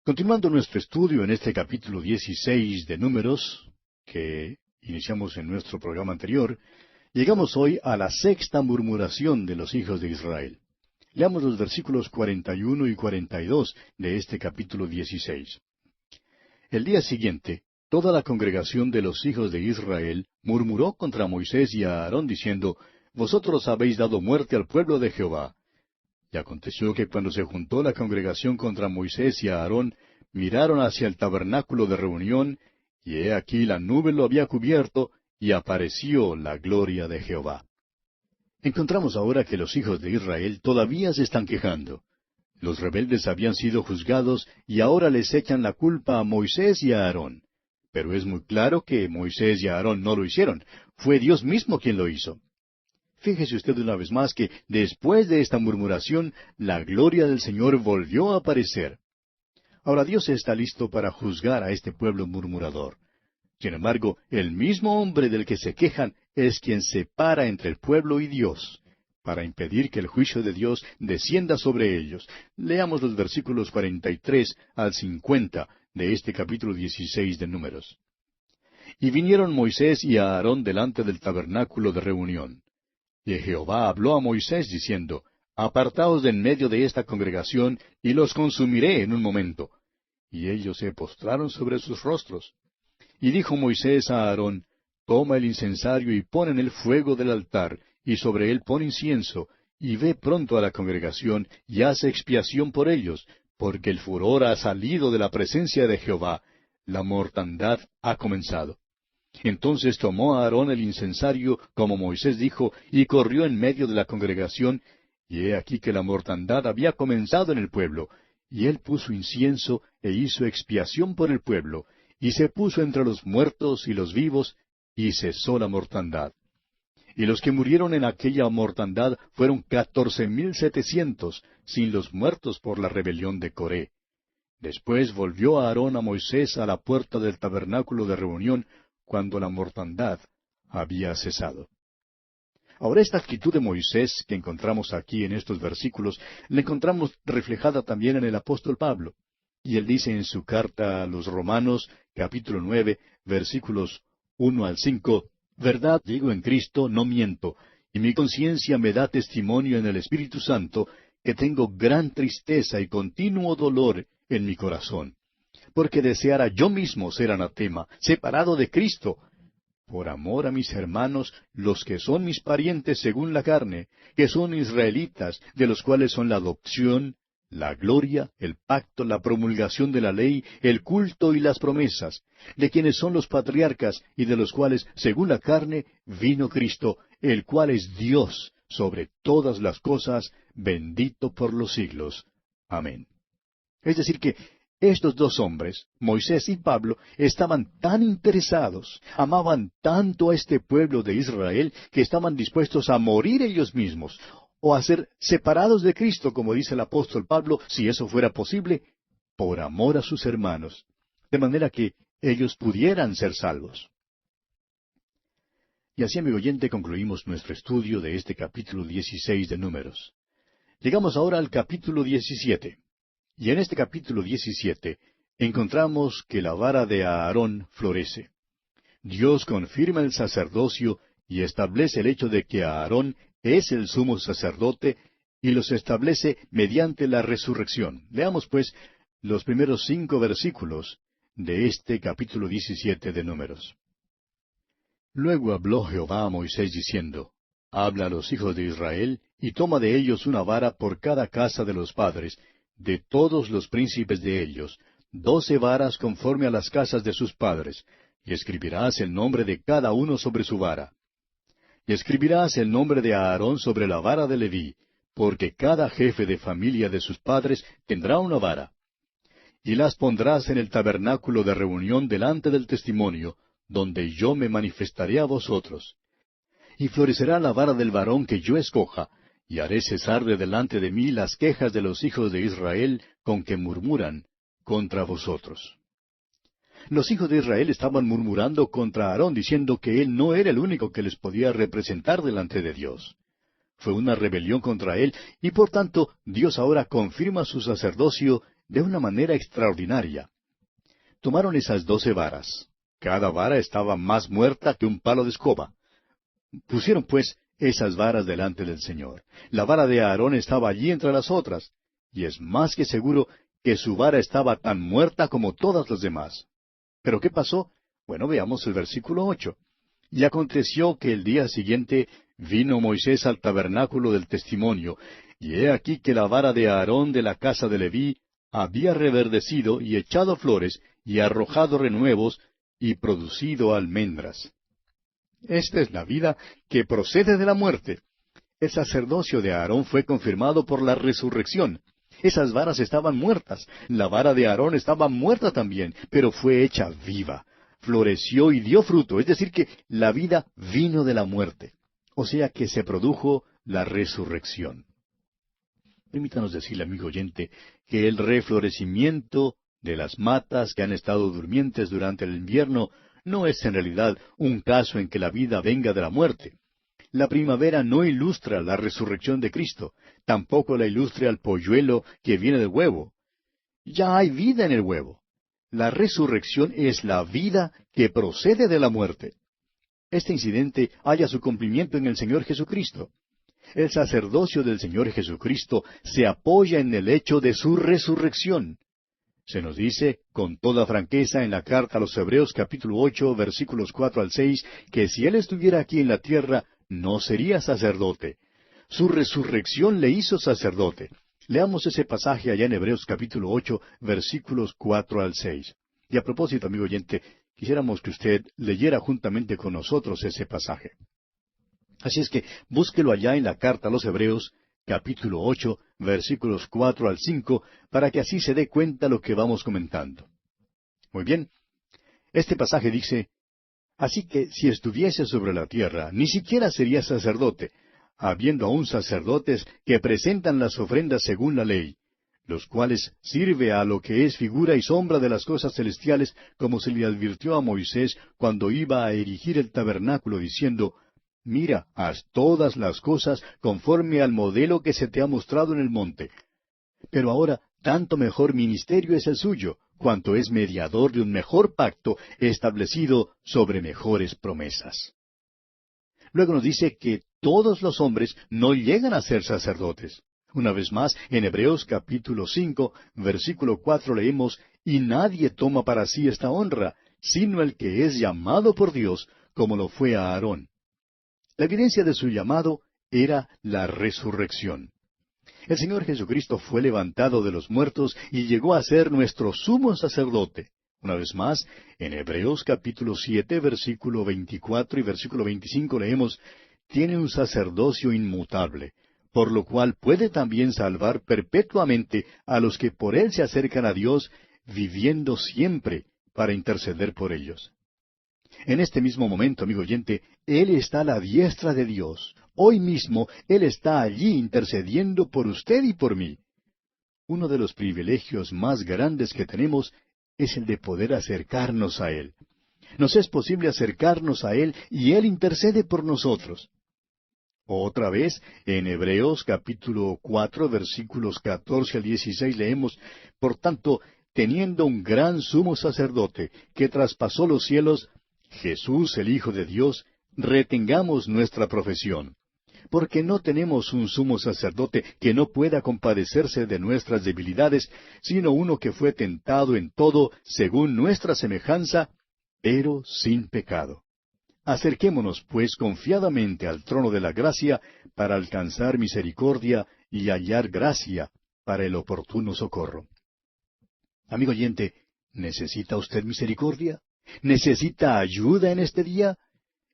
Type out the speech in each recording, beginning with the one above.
Continuando nuestro estudio en este capítulo 16 de Números, que iniciamos en nuestro programa anterior, llegamos hoy a la sexta murmuración de los hijos de Israel. Leamos los versículos 41 y 42 de este capítulo 16. El día siguiente, toda la congregación de los hijos de Israel murmuró contra Moisés y a Aarón, diciendo, Vosotros habéis dado muerte al pueblo de Jehová. Y aconteció que cuando se juntó la congregación contra Moisés y a Aarón, miraron hacia el tabernáculo de reunión, y he aquí la nube lo había cubierto, y apareció la gloria de Jehová. Encontramos ahora que los hijos de Israel todavía se están quejando. Los rebeldes habían sido juzgados, y ahora les echan la culpa a Moisés y a Aarón. Pero es muy claro que Moisés y Aarón no lo hicieron. Fue Dios mismo quien lo hizo. Fíjese usted una vez más que después de esta murmuración, la gloria del Señor volvió a aparecer. Ahora Dios está listo para juzgar a este pueblo murmurador. Sin embargo, el mismo hombre del que se quejan es quien separa entre el pueblo y Dios, para impedir que el juicio de Dios descienda sobre ellos. Leamos los versículos 43 al 50 de este capítulo 16 de Números. Y vinieron Moisés y Aarón delante del tabernáculo de reunión. Y Jehová habló a Moisés diciendo, Apartaos de en medio de esta congregación, y los consumiré en un momento. Y ellos se postraron sobre sus rostros. Y dijo Moisés a Aarón, Toma el incensario y pon en el fuego del altar, y sobre él pon incienso, y ve pronto a la congregación, y haz expiación por ellos, porque el furor ha salido de la presencia de Jehová, la mortandad ha comenzado. Entonces tomó a Aarón el incensario, como Moisés dijo, y corrió en medio de la congregación, y he aquí que la mortandad había comenzado en el pueblo, y él puso incienso e hizo expiación por el pueblo, y se puso entre los muertos y los vivos, y cesó la mortandad. Y los que murieron en aquella mortandad fueron 14,700, sin los muertos por la rebelión de Coré. Después volvió Aarón a Moisés a la puerta del tabernáculo de reunión, cuando la mortandad había cesado. Ahora esta actitud de Moisés que encontramos aquí en estos versículos, la encontramos reflejada también en el apóstol Pablo. Y él dice en su carta a los Romanos, capítulo 9, versículos 1 al 5, Verdad digo en Cristo, no miento, y mi conciencia me da testimonio en el Espíritu Santo, que tengo gran tristeza y continuo dolor en mi corazón. Porque deseara yo mismo ser anatema, separado de Cristo, por amor a mis hermanos, los que son mis parientes según la carne, que son israelitas, de los cuales son la adopción, la gloria, el pacto, la promulgación de la ley, el culto y las promesas, de quienes son los patriarcas, y de los cuales, según la carne, vino Cristo, el cual es Dios sobre todas las cosas, bendito por los siglos. Amén. Es decir que estos dos hombres, Moisés y Pablo, estaban tan interesados, amaban tanto a este pueblo de Israel, que estaban dispuestos a morir ellos mismos, o a ser separados de Cristo, como dice el apóstol Pablo, si eso fuera posible, por amor a sus hermanos, de manera que ellos pudieran ser salvos. Y así, amigo oyente, concluimos nuestro estudio de este capítulo 16 de Números. Llegamos ahora al capítulo 17. Y en este capítulo 17 encontramos que la vara de Aarón florece. Dios confirma el sacerdocio y establece el hecho de que Aarón es el sumo sacerdote y los establece mediante la resurrección. Leamos pues los primeros 5 versículos de este capítulo 17 de Números. Luego habló Jehová a Moisés diciendo, Habla a los hijos de Israel y toma de ellos una vara por cada casa de los padres, de todos los príncipes de ellos, 12 varas conforme a las casas de sus padres, y escribirás el nombre de cada uno sobre su vara. Y escribirás el nombre de Aarón sobre la vara de Leví, porque cada jefe de familia de sus padres tendrá una vara. Y las pondrás en el tabernáculo de reunión delante del testimonio, donde yo me manifestaré a vosotros. Y florecerá la vara del varón que yo escoja, y haré cesar de delante de mí las quejas de los hijos de Israel con que murmuran contra vosotros. Los hijos de Israel estaban murmurando contra Aarón, diciendo que él no era el único que les podía representar delante de Dios. Fue una rebelión contra él, y por tanto Dios ahora confirma su sacerdocio de una manera extraordinaria. Tomaron esas 12 varas. Cada vara estaba más muerta que un palo de escoba. Pusieron, pues, esas varas delante del Señor. La vara de Aarón estaba allí entre las otras, y es más que seguro que su vara estaba tan muerta como todas las demás. ¿Pero qué pasó? Bueno, veamos el versículo 8. Y aconteció que el día siguiente vino Moisés al tabernáculo del testimonio, y he aquí que la vara de Aarón de la casa de Leví había reverdecido y echado flores, y arrojado renuevos, y producido almendras. Esta es la vida que procede de la muerte. El sacerdocio de Aarón fue confirmado por la resurrección. Esas varas estaban muertas. La vara de Aarón estaba muerta también, pero fue hecha viva. Floreció y dio fruto, es decir, que la vida vino de la muerte. O sea que se produjo la resurrección. Permítanos decirle, amigo oyente, que el reflorecimiento de las matas que han estado durmientes durante el invierno no es en realidad un caso en que la vida venga de la muerte. La primavera no ilustra la resurrección de Cristo, tampoco la ilustra el polluelo que viene del huevo. Ya hay vida en el huevo. La resurrección es la vida que procede de la muerte. Este incidente halla su cumplimiento en el Señor Jesucristo. El sacerdocio del Señor Jesucristo se apoya en el hecho de su resurrección. Se nos dice con toda franqueza en la carta a los Hebreos capítulo 8 versículos 4 al 6 que si Él estuviera aquí en la tierra no sería sacerdote. Su resurrección le hizo sacerdote. Leamos ese pasaje allá en Hebreos capítulo 8 versículos 4 al 6. Y a propósito, amigo oyente, quisiéramos que usted leyera juntamente con nosotros ese pasaje. Así es que búsquelo allá en la carta a los Hebreos, capítulo 8, versículos 4 al 5, para que así se dé cuenta lo que vamos comentando. Muy bien. Este pasaje dice, así que si estuviese sobre la tierra, ni siquiera sería sacerdote, habiendo aún sacerdotes que presentan las ofrendas según la ley, los cuales sirve a lo que es figura y sombra de las cosas celestiales, como se le advirtió a Moisés cuando iba a erigir el tabernáculo, diciendo, mira, haz todas las cosas conforme al modelo que se te ha mostrado en el monte. Pero ahora, tanto mejor ministerio es el suyo, cuanto es mediador de un mejor pacto establecido sobre mejores promesas. Luego nos dice que todos los hombres no llegan a ser sacerdotes. Una vez más, en Hebreos capítulo 5, versículo 4 leemos, y nadie toma para sí esta honra, sino el que es llamado por Dios, como lo fue a Aarón. La evidencia de su llamado era la resurrección. El Señor Jesucristo fue levantado de los muertos y llegó a ser nuestro sumo sacerdote. Una vez más, en Hebreos capítulo 7, versículo 24 y versículo 25 leemos, tiene un sacerdocio inmutable, por lo cual puede también salvar perpetuamente a los que por él se acercan a Dios, viviendo siempre para interceder por ellos. En este mismo momento, amigo oyente, Él está a la diestra de Dios. Hoy mismo Él está allí intercediendo por usted y por mí. Uno de los privilegios más grandes que tenemos es el de poder acercarnos a Él. Nos es posible acercarnos a Él y Él intercede por nosotros. Otra vez, en Hebreos capítulo 4, versículos 14 al 16 leemos, por tanto, teniendo un gran sumo sacerdote que traspasó los cielos, Jesús el Hijo de Dios, retengamos nuestra profesión. Porque no tenemos un sumo sacerdote que no pueda compadecerse de nuestras debilidades, sino uno que fue tentado en todo según nuestra semejanza, pero sin pecado. Acerquémonos, pues, confiadamente al trono de la gracia para alcanzar misericordia y hallar gracia para el oportuno socorro. Amigo oyente, ¿necesita usted misericordia? ¿Necesita ayuda en este día?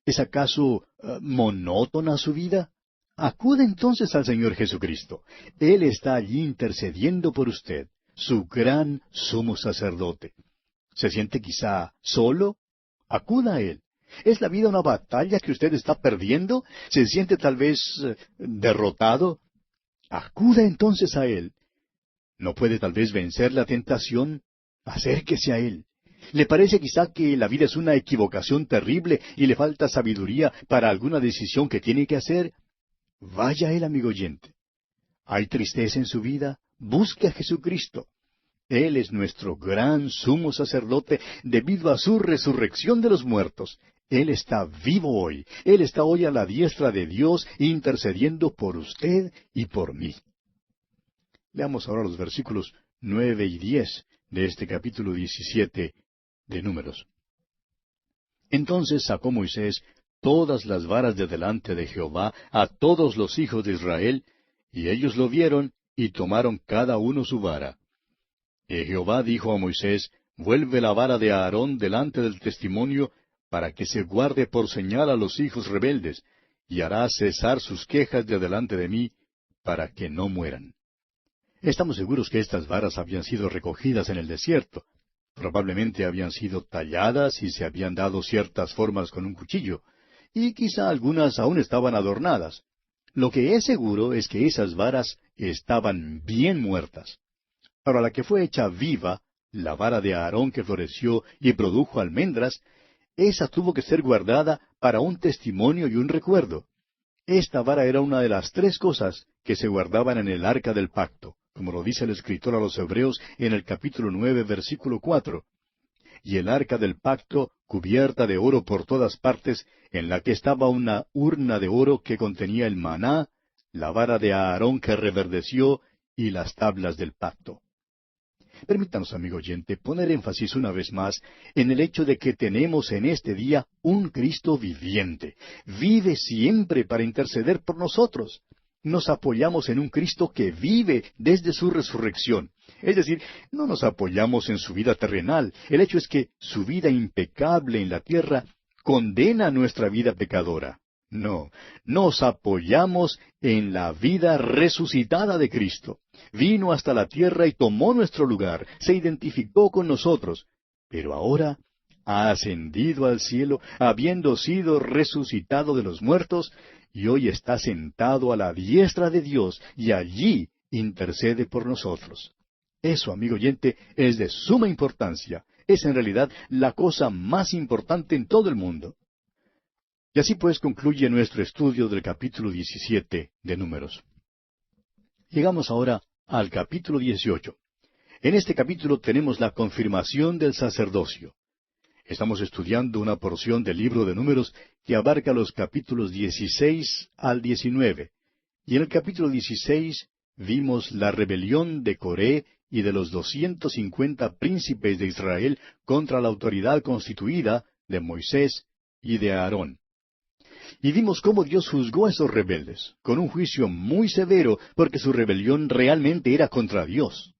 ¿Es acaso monótona su vida? Acude entonces al Señor Jesucristo. Él está allí intercediendo por usted, su gran sumo sacerdote. ¿Se siente quizá solo? Acuda a Él. ¿Es la vida una batalla que usted está perdiendo? ¿Se siente tal vez derrotado? Acuda entonces a Él. ¿No puede tal vez vencer la tentación? Acérquese a Él. ¿Le parece quizá que la vida es una equivocación terrible y le falta sabiduría para alguna decisión que tiene que hacer? Vaya a Él, amigo oyente. ¿Hay tristeza en su vida? Busque a Jesucristo. Él es nuestro gran sumo sacerdote debido a su resurrección de los muertos. Él está vivo hoy. Él está hoy a la diestra de Dios intercediendo por usted y por mí. Leamos ahora los versículos 9 y 10 de este capítulo 17 de Números. Entonces sacó Moisés todas las varas de delante de Jehová a todos los hijos de Israel, y ellos lo vieron, y tomaron cada uno su vara. Y Jehová dijo a Moisés, vuelve la vara de Aarón delante del testimonio, para que se guarde por señal a los hijos rebeldes, y hará cesar sus quejas de delante de mí, para que no mueran. Estamos seguros que estas varas habían sido recogidas en el desierto. Probablemente habían sido talladas y se habían dado ciertas formas con un cuchillo, y quizá algunas aún estaban adornadas. Lo que es seguro es que esas varas estaban bien muertas. Ahora, la que fue hecha viva, la vara de Aarón que floreció y produjo almendras, esa tuvo que ser guardada para un testimonio y un recuerdo. Esta vara era una de las tres cosas que se guardaban en el arca del pacto, como lo dice el escritor a los Hebreos en el capítulo 9, versículo 4. Y el arca del pacto, cubierta de oro por todas partes, en la que estaba una urna de oro que contenía el maná, la vara de Aarón que reverdeció, y las tablas del pacto. Permítanos, amigo oyente, poner énfasis una vez más en el hecho de que tenemos en este día un Cristo viviente. Vive siempre para interceder por nosotros. Nos apoyamos en un Cristo que vive desde su resurrección. Es decir, no nos apoyamos en su vida terrenal. El hecho es que su vida impecable en la tierra condena nuestra vida pecadora. No, nos apoyamos en la vida resucitada de Cristo. Vino hasta la tierra y tomó nuestro lugar, se identificó con nosotros, pero ahora ha ascendido al cielo, habiendo sido resucitado de los muertos, y hoy está sentado a la diestra de Dios, y allí intercede por nosotros. Eso, amigo oyente, es de suma importancia. Es en realidad la cosa más importante en todo el mundo. Y así pues concluye nuestro estudio del capítulo 17 de Números. Llegamos ahora al capítulo 18. En este capítulo tenemos la confirmación del sacerdocio. Estamos estudiando una porción del libro de Números que abarca los capítulos 16 al 19. Y en el capítulo 16 vimos la rebelión de Coré y de los 250 príncipes de Israel contra la autoridad constituida de Moisés y de Aarón. Y vimos cómo Dios juzgó a esos rebeldes, con un juicio muy severo, porque su rebelión realmente era contra Dios.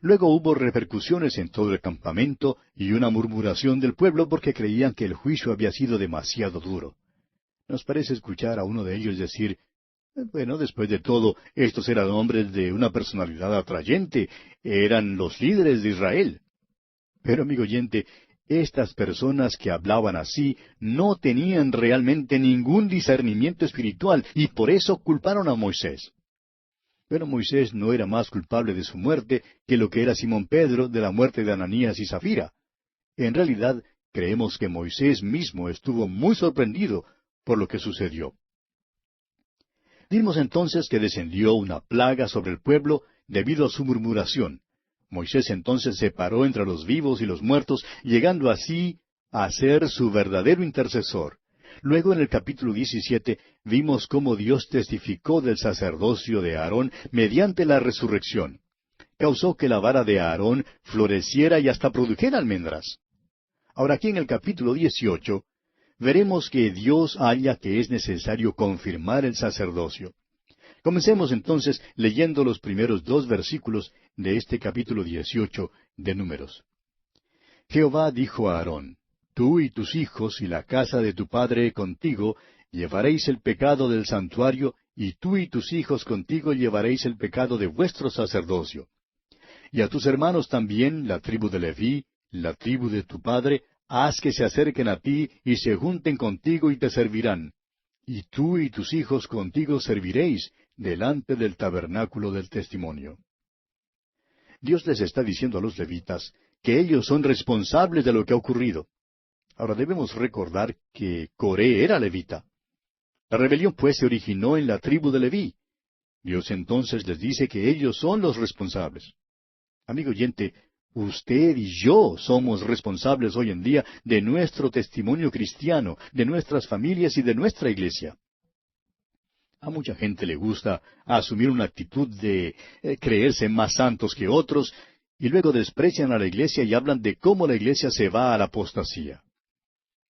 Luego hubo repercusiones en todo el campamento y una murmuración del pueblo porque creían que el juicio había sido demasiado duro. Nos parece escuchar a uno de ellos decir, bueno, después de todo, estos eran hombres de una personalidad atrayente, eran los líderes de Israel. Pero, amigo oyente, estas personas que hablaban así no tenían realmente ningún discernimiento espiritual y por eso culparon a Moisés. Pero Moisés no era más culpable de su muerte que lo que era Simón Pedro de la muerte de Ananías y Zafira. En realidad, creemos que Moisés mismo estuvo muy sorprendido por lo que sucedió. Vimos entonces que descendió una plaga sobre el pueblo debido a su murmuración. Moisés entonces se paró entre los vivos y los muertos, llegando así a ser su verdadero intercesor. Luego en el capítulo 17 vimos cómo Dios testificó del sacerdocio de Aarón mediante la resurrección. Causó que la vara de Aarón floreciera y hasta produjera almendras. Ahora aquí en el capítulo 18 veremos que Dios halla que es necesario confirmar el sacerdocio. Comencemos entonces leyendo los primeros 2 versículos de este capítulo 18 de Números. Jehová dijo a Aarón, tú y tus hijos y la casa de tu padre contigo llevaréis el pecado del santuario, y tú y tus hijos contigo llevaréis el pecado de vuestro sacerdocio. Y a tus hermanos también, la tribu de Leví, la tribu de tu padre, haz que se acerquen a ti y se junten contigo y te servirán. Y tú y tus hijos contigo serviréis delante del tabernáculo del testimonio. Dios les está diciendo a los levitas que ellos son responsables de lo que ha ocurrido. Ahora debemos recordar que Coré era levita. La rebelión pues se originó en la tribu de Leví. Dios entonces les dice que ellos son los responsables. Amigo oyente, usted y yo somos responsables hoy en día de nuestro testimonio cristiano, de nuestras familias y de nuestra iglesia. A mucha gente le gusta asumir una actitud de creerse más santos que otros y luego desprecian a la iglesia y hablan de cómo la iglesia se va a la apostasía.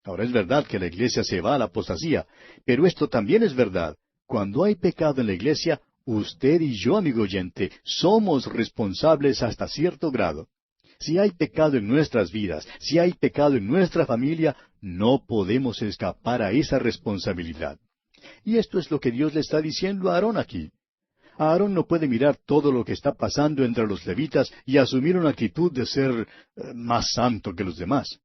Ahora es verdad que la iglesia se va a la apostasía, pero esto también es verdad. Cuando hay pecado en la iglesia, usted y yo, amigo oyente, somos responsables hasta cierto grado. Si hay pecado en nuestras vidas, si hay pecado en nuestra familia, no podemos escapar a esa responsabilidad. Y esto es lo que Dios le está diciendo a Aarón aquí. Aarón no puede mirar todo lo que está pasando entre los levitas y asumir una actitud de ser más santo que los demás.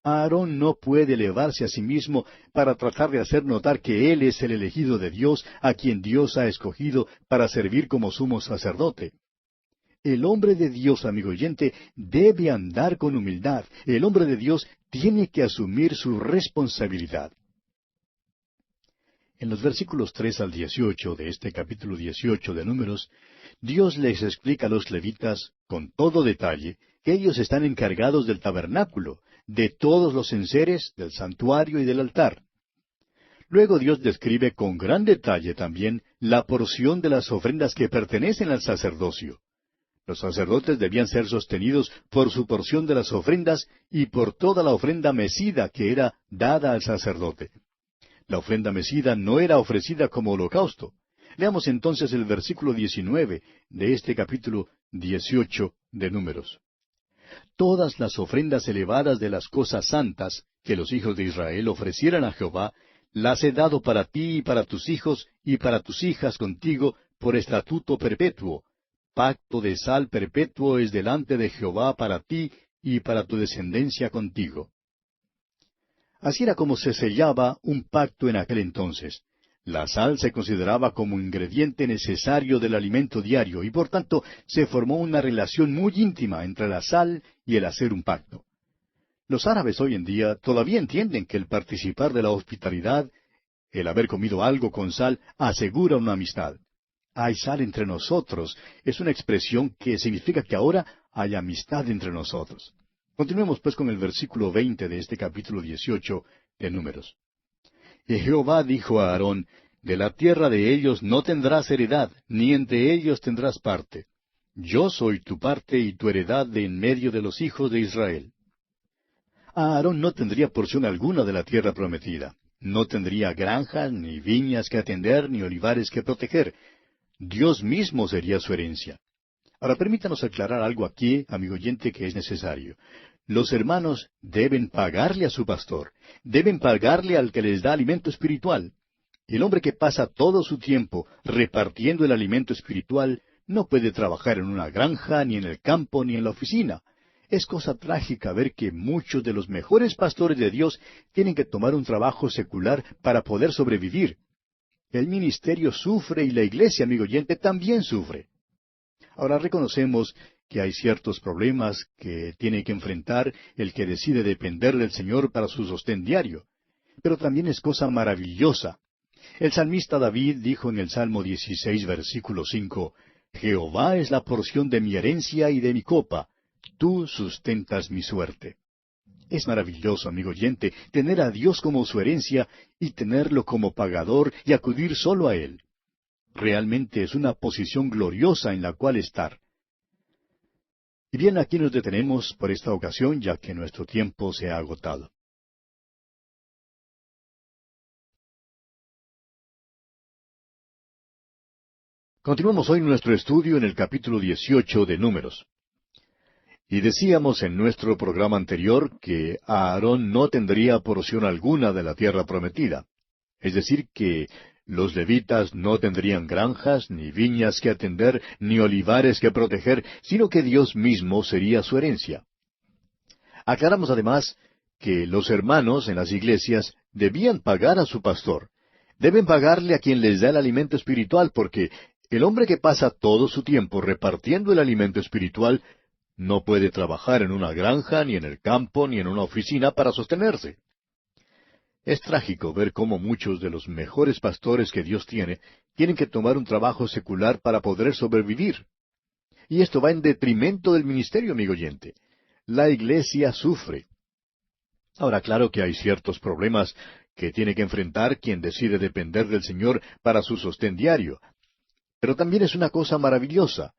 Aarón no puede elevarse a sí mismo para tratar de hacer notar que él es el elegido de Dios, a quien Dios ha escogido para servir como sumo sacerdote. El hombre de Dios, amigo oyente, debe andar con humildad. El hombre de Dios tiene que asumir su responsabilidad. En los versículos 3 al 18 de este capítulo 18 de Números, Dios les explica a los levitas, con todo detalle, que ellos están encargados del tabernáculo, de todos los enseres, del santuario y del altar. Luego Dios describe con gran detalle también la porción de las ofrendas que pertenecen al sacerdocio. Los sacerdotes debían ser sostenidos por su porción de las ofrendas y por toda la ofrenda mecida que era dada al sacerdote. La ofrenda mecida no era ofrecida como holocausto. Leamos entonces el versículo 19 de este capítulo 18 de Números. Todas las ofrendas elevadas de las cosas santas que los hijos de Israel ofrecieran a Jehová, las he dado para ti y para tus hijos y para tus hijas contigo por estatuto perpetuo. Pacto de sal perpetuo es delante de Jehová para ti y para tu descendencia contigo. Así era como se sellaba un pacto en aquel entonces. La sal se consideraba como ingrediente necesario del alimento diario y por tanto se formó una relación muy íntima entre la sal y el hacer un pacto. Los árabes hoy en día todavía entienden que el participar de la hospitalidad, el haber comido algo con sal, asegura una amistad. Hay sal entre nosotros es una expresión que significa que ahora hay amistad entre nosotros. Continuemos pues con el versículo 20 de este capítulo 18 de Números. Y Jehová dijo a Aarón, de la tierra de ellos no tendrás heredad, ni entre ellos tendrás parte. Yo soy tu parte y tu heredad de en medio de los hijos de Israel. Aarón no tendría porción alguna de la tierra prometida. No tendría granjas, ni viñas que atender, ni olivares que proteger. Dios mismo sería su herencia. Ahora permítanos aclarar algo aquí, amigo oyente, que es necesario. Los hermanos deben pagarle a su pastor, deben pagarle al que les da alimento espiritual. El hombre que pasa todo su tiempo repartiendo el alimento espiritual no puede trabajar en una granja, ni en el campo, ni en la oficina. Es cosa trágica ver que muchos de los mejores pastores de Dios tienen que tomar un trabajo secular para poder sobrevivir. El ministerio sufre y la iglesia, amigo oyente, también sufre. Ahora reconocemos que hay ciertos problemas que tiene que enfrentar el que decide depender del Señor para su sostén diario. Pero también es cosa maravillosa. El salmista David dijo en el Salmo 16, versículo 5, Jehová es la porción de mi herencia y de mi copa, tú sustentas mi suerte. Es maravilloso, amigo oyente, tener a Dios como su herencia y tenerlo como pagador y acudir solo a Él. Realmente es una posición gloriosa en la cual estar. Y bien, aquí nos detenemos por esta ocasión, ya que nuestro tiempo se ha agotado. Continuamos hoy nuestro estudio en el capítulo 18 de Números. Y decíamos en nuestro programa anterior que Aarón no tendría porción alguna de la tierra prometida. Es decir, que los levitas no tendrían granjas, ni viñas que atender, ni olivares que proteger, sino que Dios mismo sería su herencia. Aclaramos además que los hermanos en las iglesias debían pagar a su pastor. Deben pagarle a quien les da el alimento espiritual, porque el hombre que pasa todo su tiempo repartiendo el alimento espiritual no puede trabajar en una granja, ni en el campo, ni en una oficina para sostenerse. Es trágico ver cómo muchos de los mejores pastores que Dios tiene tienen que tomar un trabajo secular para poder sobrevivir. Y esto va en detrimento del ministerio, amigo oyente. La iglesia sufre. Ahora, claro que hay ciertos problemas que tiene que enfrentar quien decide depender del Señor para su sostén diario. Pero también es una cosa maravillosa.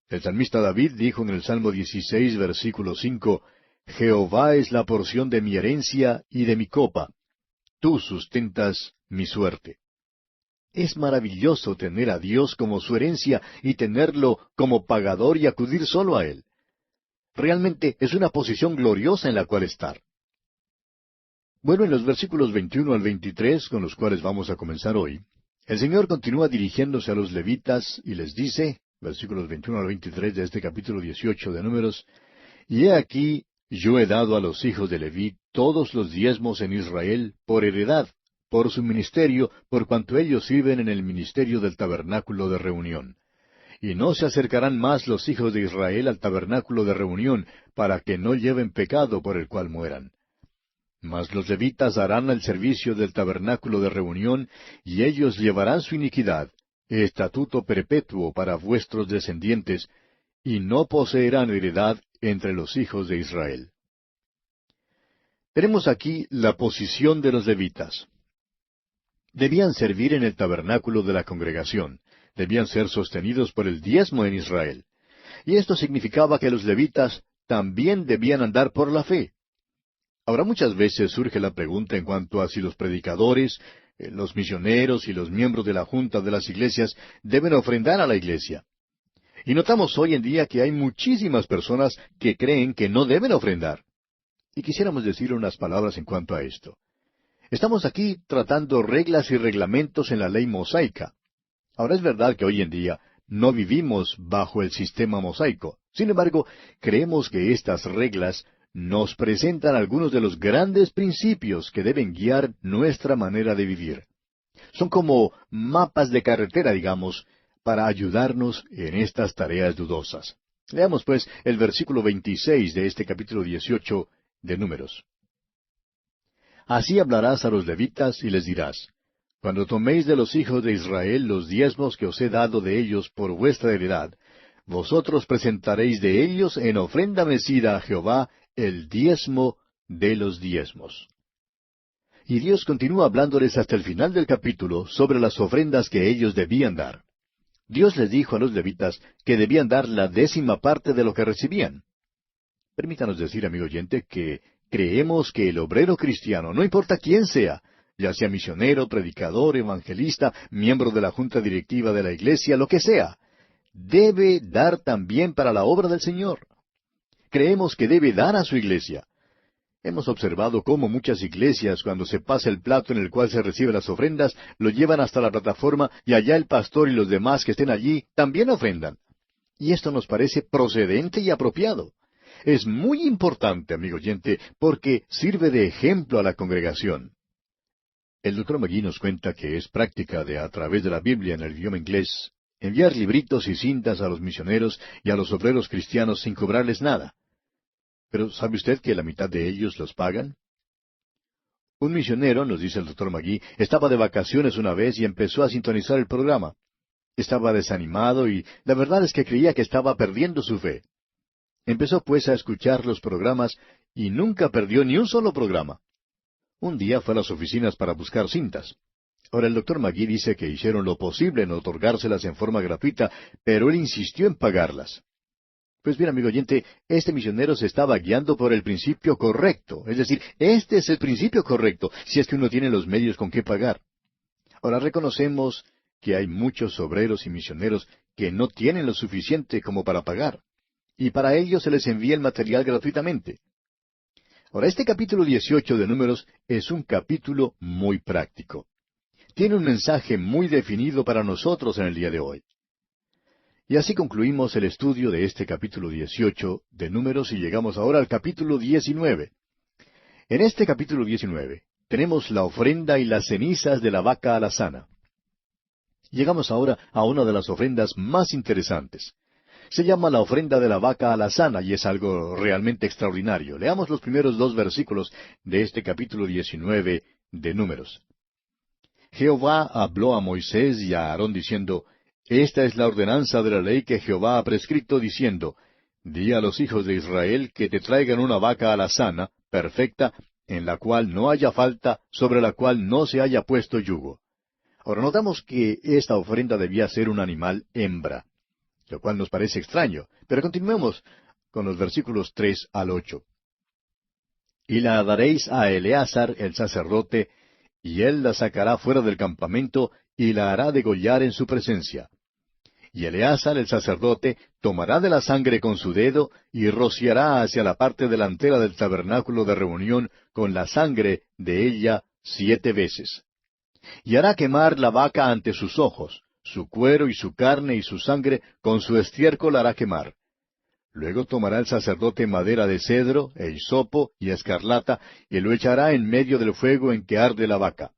El salmista David dijo en el Salmo 16, versículo 5, Jehová es la porción de mi herencia y de mi copa. Tú sustentas mi suerte. Es maravilloso tener a Dios como su herencia y tenerlo como pagador y acudir solo a Él. Realmente es una posición gloriosa en la cual estar. Bueno, en los versículos 21 al 23, con los cuales vamos a comenzar hoy, el Señor continúa dirigiéndose a los levitas y les dice, versículos 21 al 23 de este capítulo 18 de Números, Y he aquí, yo he dado a los hijos de Leví todos los diezmos en Israel por heredad, por su ministerio, por cuanto ellos sirven en el ministerio del tabernáculo de reunión. Y no se acercarán más los hijos de Israel al tabernáculo de reunión, para que no lleven pecado por el cual mueran. Mas los levitas harán el servicio del tabernáculo de reunión, y ellos llevarán su iniquidad, estatuto perpetuo para vuestros descendientes, y no poseerán heredad entre los hijos de Israel. Tenemos aquí la posición de los levitas. Debían servir en el tabernáculo de la congregación, debían ser sostenidos por el diezmo en Israel. Y esto significaba que los levitas también debían andar por la fe. Ahora muchas veces surge la pregunta en cuanto a si los predicadores, los misioneros y los miembros de la junta de las iglesias deben ofrendar a la iglesia. Y notamos hoy en día que hay muchísimas personas que creen que no deben ofrendar. Y quisiéramos decir unas palabras en cuanto a esto. Estamos aquí tratando reglas y reglamentos en la ley mosaica. Ahora es verdad que hoy en día no vivimos bajo el sistema mosaico. Sin embargo, creemos que estas reglas nos presentan algunos de los grandes principios que deben guiar nuestra manera de vivir. Son como mapas de carretera, digamos, para ayudarnos en estas tareas dudosas. Leamos pues el versículo 26 de este capítulo 18 de Números. Así hablarás a los levitas y les dirás, Cuando toméis de los hijos de Israel los diezmos que os he dado de ellos por vuestra heredad, vosotros presentaréis de ellos en ofrenda mecida a Jehová el diezmo de los diezmos. Y Dios continúa hablándoles hasta el final del capítulo sobre las ofrendas que ellos debían dar. Dios les dijo a los levitas que debían dar la 10ª parte de lo que recibían. Permítanos decir, amigo oyente, que creemos que el obrero cristiano, no importa quién sea, ya sea misionero, predicador, evangelista, miembro de la junta directiva de la iglesia, lo que sea, debe dar también para la obra del Señor. Creemos que debe dar a su iglesia. Hemos observado cómo muchas iglesias, cuando se pasa el plato en el cual se reciben las ofrendas, lo llevan hasta la plataforma y allá el pastor y los demás que estén allí también ofrendan. Y esto nos parece procedente y apropiado. Es muy importante, amigo oyente, porque sirve de ejemplo a la congregación. El Dr. McGee nos cuenta que es práctica de, a través de la Biblia en el idioma inglés, enviar libritos y cintas a los misioneros y a los obreros cristianos sin cobrarles nada. Pero ¿sabe usted que la mitad de ellos los pagan? Un misionero, nos dice el Dr. McGee, estaba de vacaciones una vez y empezó a sintonizar el programa. Estaba desanimado y la verdad es que creía que estaba perdiendo su fe. Empezó pues a escuchar los programas y nunca perdió ni un solo programa. Un día fue a las oficinas para buscar cintas. Ahora el Dr. McGee dice que hicieron lo posible en otorgárselas en forma gratuita, pero él insistió en pagarlas. Pues bien, amigo oyente, este misionero se estaba guiando por el principio correcto. Es decir, este es el principio correcto, si es que uno tiene los medios con qué pagar. Ahora reconocemos que hay muchos obreros y misioneros que no tienen lo suficiente como para pagar. Y para ellos se les envía el material gratuitamente. Ahora, este capítulo 18 de Números es un capítulo muy práctico. Tiene un mensaje muy definido para nosotros en el día de hoy. Y así concluimos el estudio de este capítulo 18 de Números y llegamos ahora al capítulo 19. En este capítulo 19 tenemos la ofrenda y las cenizas de la vaca alazana. Llegamos ahora a una de las ofrendas más interesantes. Se llama la ofrenda de la vaca alazana y es algo realmente extraordinario. Leamos los primeros 2 versículos de este capítulo 19 de Números. Jehová habló a Moisés y a Aarón diciendo, Esta es la ordenanza de la ley que Jehová ha prescrito, diciendo, Di a los hijos de Israel que te traigan una vaca alazana, perfecta, en la cual no haya falta, sobre la cual no se haya puesto yugo. Ahora notamos que esta ofrenda debía ser un animal hembra, lo cual nos parece extraño, pero continuemos con los versículos 3 al 8. Y la daréis a Eleazar el sacerdote, y él la sacará fuera del campamento, y la hará degollar en su presencia. Y Eleazar el sacerdote tomará de la sangre con su dedo, y rociará hacia la parte delantera del tabernáculo de reunión con la sangre de ella 7 veces. Y hará quemar la vaca ante sus ojos, su cuero y su carne y su sangre con su estiércol hará quemar. Luego tomará el sacerdote madera de cedro, e hisopo y escarlata, y lo echará en medio del fuego en que arde la vaca.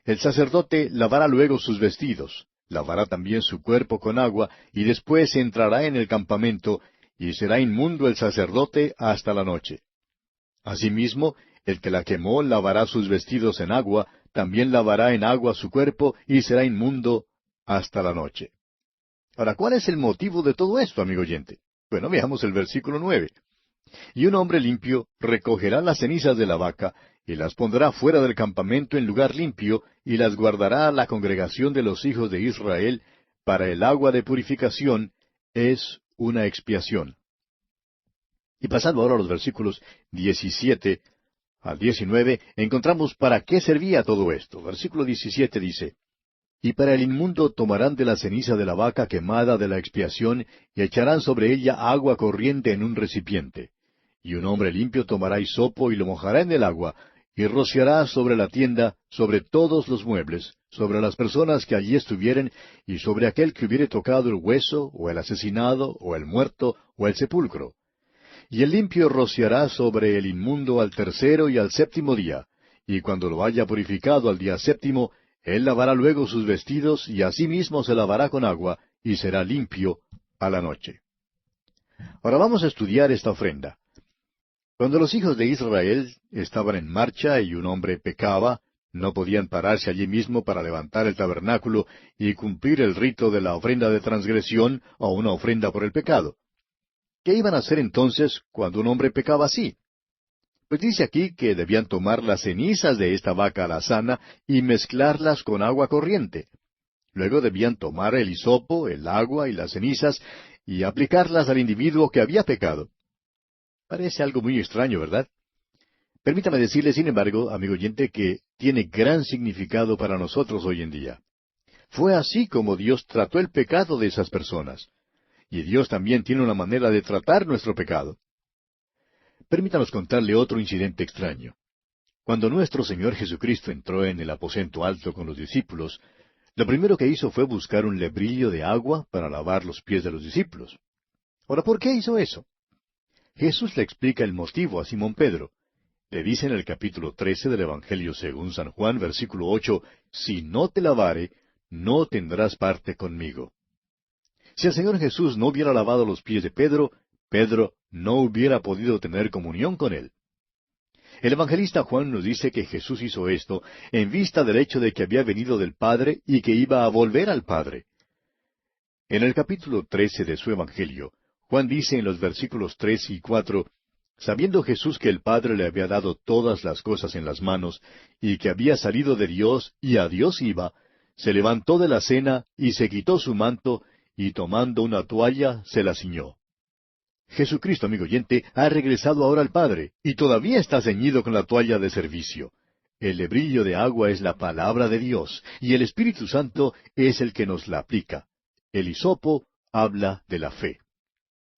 El sacerdote lavará luego sus vestidos, lavará también su cuerpo con agua, y después entrará en el campamento, y será inmundo el sacerdote hasta la noche. Asimismo, el que la quemó lavará sus vestidos en agua, también lavará en agua su cuerpo, y será inmundo hasta la noche. Ahora, ¿cuál es el motivo de todo esto, amigo oyente? Bueno, veamos el versículo 9. Y un hombre limpio recogerá las cenizas de la vaca, y las pondrá fuera del campamento en lugar limpio, y las guardará a la congregación de los hijos de Israel, para el agua de purificación, es una expiación. Y pasando ahora a los versículos 17 al 19, encontramos para qué servía todo esto. Versículo 17 dice, Y para el inmundo tomarán de la ceniza de la vaca quemada de la expiación, y echarán sobre ella agua corriente en un recipiente. Y un hombre limpio tomará hisopo y lo mojará en el agua, y rociará sobre la tienda, sobre todos los muebles, sobre las personas que allí estuvieren, y sobre aquel que hubiere tocado el hueso, o el asesinado, o el muerto, o el sepulcro. Y el limpio rociará sobre el inmundo al tercero y al séptimo día, y cuando lo haya purificado al día séptimo, él lavará luego sus vestidos, y asimismo se lavará con agua, y será limpio a la noche. Ahora vamos a estudiar esta ofrenda. Cuando los hijos de Israel estaban en marcha y un hombre pecaba, no podían pararse allí mismo para levantar el tabernáculo y cumplir el rito de la ofrenda de transgresión o una ofrenda por el pecado. ¿Qué iban a hacer entonces cuando un hombre pecaba así? Pues dice aquí que debían tomar las cenizas de esta vaca alazana y mezclarlas con agua corriente. Luego debían tomar el hisopo, el agua y las cenizas y aplicarlas al individuo que había pecado. Parece algo muy extraño, ¿verdad? Permítame decirle, sin embargo, amigo oyente, que tiene gran significado para nosotros hoy en día. Fue así como Dios trató el pecado de esas personas. Y Dios también tiene una manera de tratar nuestro pecado. Permítanos contarle otro incidente extraño. Cuando nuestro Señor Jesucristo entró en el aposento alto con los discípulos, lo primero que hizo fue buscar un lebrillo de agua para lavar los pies de los discípulos. Ahora, ¿por qué hizo eso? Jesús le explica el motivo a Simón Pedro. Le dice en el capítulo 13 del Evangelio según San Juan, versículo 8, Si no te lavare, no tendrás parte conmigo. Si el Señor Jesús no hubiera lavado los pies de Pedro, Pedro no hubiera podido tener comunión con él. El evangelista Juan nos dice que Jesús hizo esto en vista del hecho de que había venido del Padre y que iba a volver al Padre. En el capítulo 13 de su Evangelio, Juan dice en los versículos 3 y 4, Sabiendo Jesús que el Padre le había dado todas las cosas en las manos, y que había salido de Dios y a Dios iba, se levantó de la cena y se quitó su manto, y tomando una toalla se la ciñó. Jesucristo, amigo oyente, ha regresado ahora al Padre, y todavía está ceñido con la toalla de servicio. El lebrillo de agua es la palabra de Dios, y el Espíritu Santo es el que nos la aplica. El hisopo habla de la fe.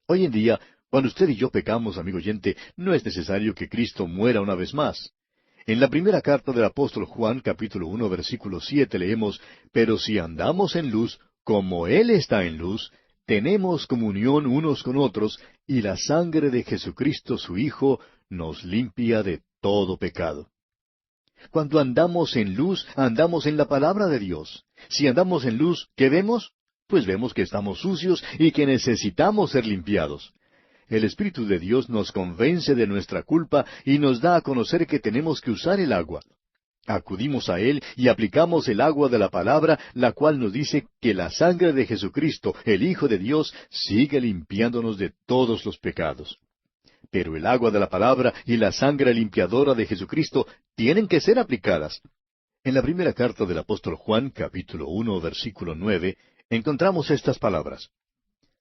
Hoy en día, cuando usted y yo pecamos, amigo oyente, no es necesario que Cristo muera una vez más. En la primera carta del apóstol Juan, capítulo 1, versículo 7, leemos, Pero si andamos en luz, como Él está en luz, tenemos comunión unos con otros, y la sangre de Jesucristo su Hijo nos limpia de todo pecado. Cuando andamos en luz, andamos en la palabra de Dios. Si andamos en luz, ¿qué vemos? Pues vemos que estamos sucios y que necesitamos ser limpiados. El Espíritu de Dios nos convence de nuestra culpa y nos da a conocer que tenemos que usar el agua. Acudimos a Él y aplicamos el agua de la palabra, la cual nos dice que la sangre de Jesucristo, el Hijo de Dios, sigue limpiándonos de todos los pecados. Pero el agua de la palabra y la sangre limpiadora de Jesucristo tienen que ser aplicadas. En la primera carta del apóstol Juan, capítulo 1, versículo 9, encontramos estas palabras: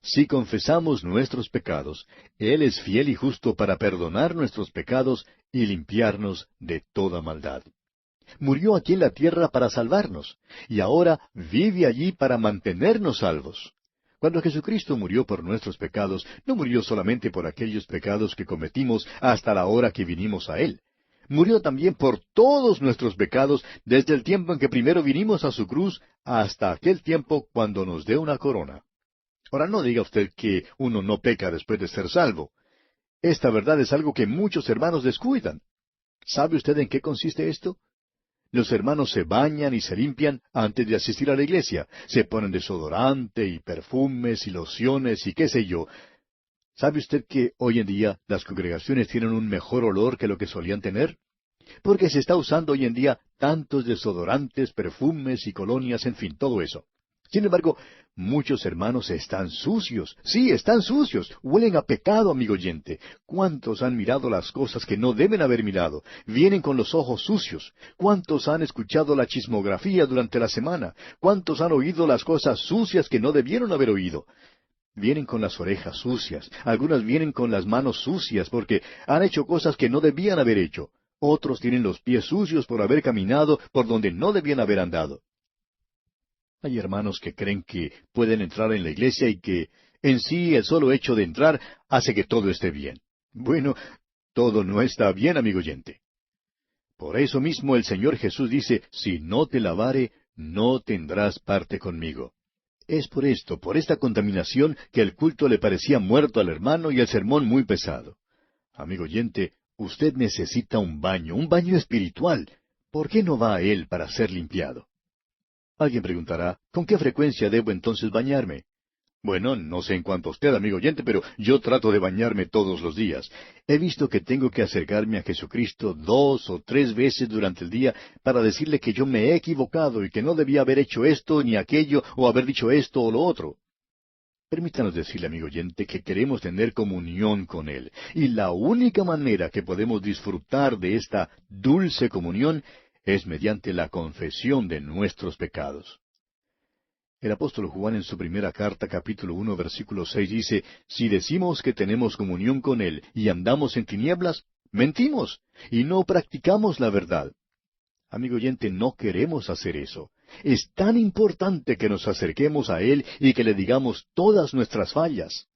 Si confesamos nuestros pecados, Él es fiel y justo para perdonar nuestros pecados y limpiarnos de toda maldad. Murió aquí en la tierra para salvarnos, y ahora vive allí para mantenernos salvos. Cuando Jesucristo murió por nuestros pecados, no murió solamente por aquellos pecados que cometimos hasta la hora que vinimos a Él. Murió también por todos nuestros pecados desde el tiempo en que primero vinimos a su cruz hasta aquel tiempo cuando nos dé una corona. Ahora, no diga usted que uno no peca después de ser salvo. Esta verdad es algo que muchos hermanos descuidan. ¿Sabe usted en qué consiste esto? Los hermanos se bañan y se limpian antes de asistir a la iglesia. Se ponen desodorante y perfumes y lociones y qué sé yo. ¿Sabe usted que hoy en día las congregaciones tienen un mejor olor que lo que solían tener? Porque se está usando hoy en día tantos desodorantes, perfumes y colonias, en fin, todo eso. Sin embargo, muchos hermanos están sucios. Sí, están sucios. Huelen a pecado, amigo oyente. ¿Cuántos han mirado las cosas que no deben haber mirado? Vienen con los ojos sucios. ¿Cuántos han escuchado la chismografía durante la semana? ¿Cuántos han oído las cosas sucias que no debieron haber oído? Vienen con las orejas sucias. Algunas vienen con las manos sucias porque han hecho cosas que no debían haber hecho. Otros tienen los pies sucios por haber caminado por donde no debían haber andado. Hay hermanos que creen que pueden entrar en la iglesia y que en sí el solo hecho de entrar hace que todo esté bien. Bueno, todo no está bien, amigo oyente. Por eso mismo el Señor Jesús dice, si no te lavare, no tendrás parte conmigo. Es por esto, por esta contaminación, que el culto le parecía muerto al hermano y el sermón muy pesado. Amigo oyente, usted necesita un baño espiritual. ¿Por qué no va a él para ser limpiado? Alguien preguntará, ¿con qué frecuencia debo entonces bañarme? Bueno, no sé en cuanto a usted, amigo oyente, pero yo trato de bañarme todos los días. He visto que tengo que acercarme a Jesucristo 2 o 3 veces durante el día para decirle que yo me he equivocado y que no debía haber hecho esto ni aquello o haber dicho esto o lo otro. Permítanos decirle, amigo oyente, que queremos tener comunión con Él. Y la única manera que podemos disfrutar de esta dulce comunión es mediante la confesión de nuestros pecados. El apóstol Juan en su primera carta, capítulo 1, versículo 6, dice, si decimos que tenemos comunión con Él y andamos en tinieblas, mentimos y no practicamos la verdad. Amigo oyente, no queremos hacer eso. Es tan importante que nos acerquemos a Él y que le digamos todas nuestras fallas.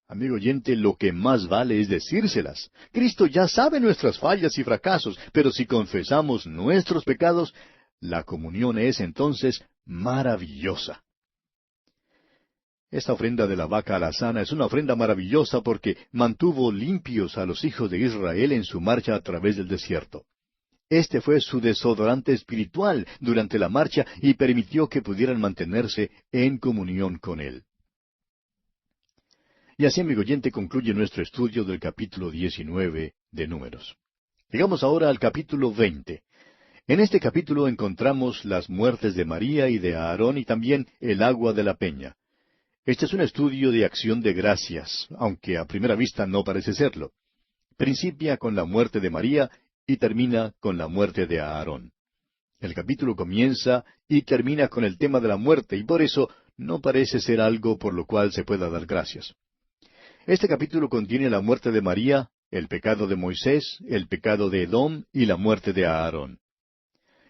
Amigo oyente, lo que más vale es decírselas. Cristo ya sabe nuestras fallas y fracasos, pero si confesamos nuestros pecados, la comunión es entonces maravillosa. Esta ofrenda de la vaca alazana es una ofrenda maravillosa porque mantuvo limpios a los hijos de Israel en su marcha a través del desierto. Este fue su desodorante espiritual durante la marcha y permitió que pudieran mantenerse en comunión con Él. Y así, amigo oyente, concluye nuestro estudio del capítulo 19 de Números. Llegamos ahora al capítulo 20. En este capítulo encontramos las muertes de María y de Aarón y también el agua de la peña. Este es un estudio de acción de gracias, aunque a primera vista no parece serlo. Principia con la muerte de María y termina con la muerte de Aarón. El capítulo comienza y termina con el tema de la muerte y por eso no parece ser algo por lo cual se pueda dar gracias. Este capítulo contiene la muerte de María, el pecado de Moisés, el pecado de Edom y la muerte de Aarón.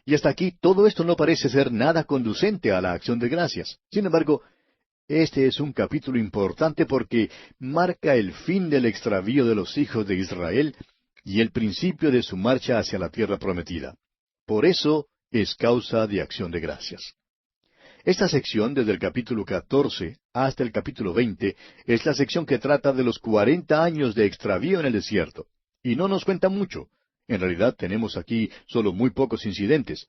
Y hasta aquí todo esto no parece ser nada conducente a la acción de gracias. Sin embargo, este es un capítulo importante porque marca el fin del extravío de los hijos de Israel y el principio de su marcha hacia la tierra prometida. Por eso es causa de acción de gracias. Esta sección, desde el capítulo 14 hasta el capítulo 20, es la sección que trata de los 40 años de extravío en el desierto. Y no nos cuenta mucho. En realidad tenemos aquí solo muy pocos incidentes.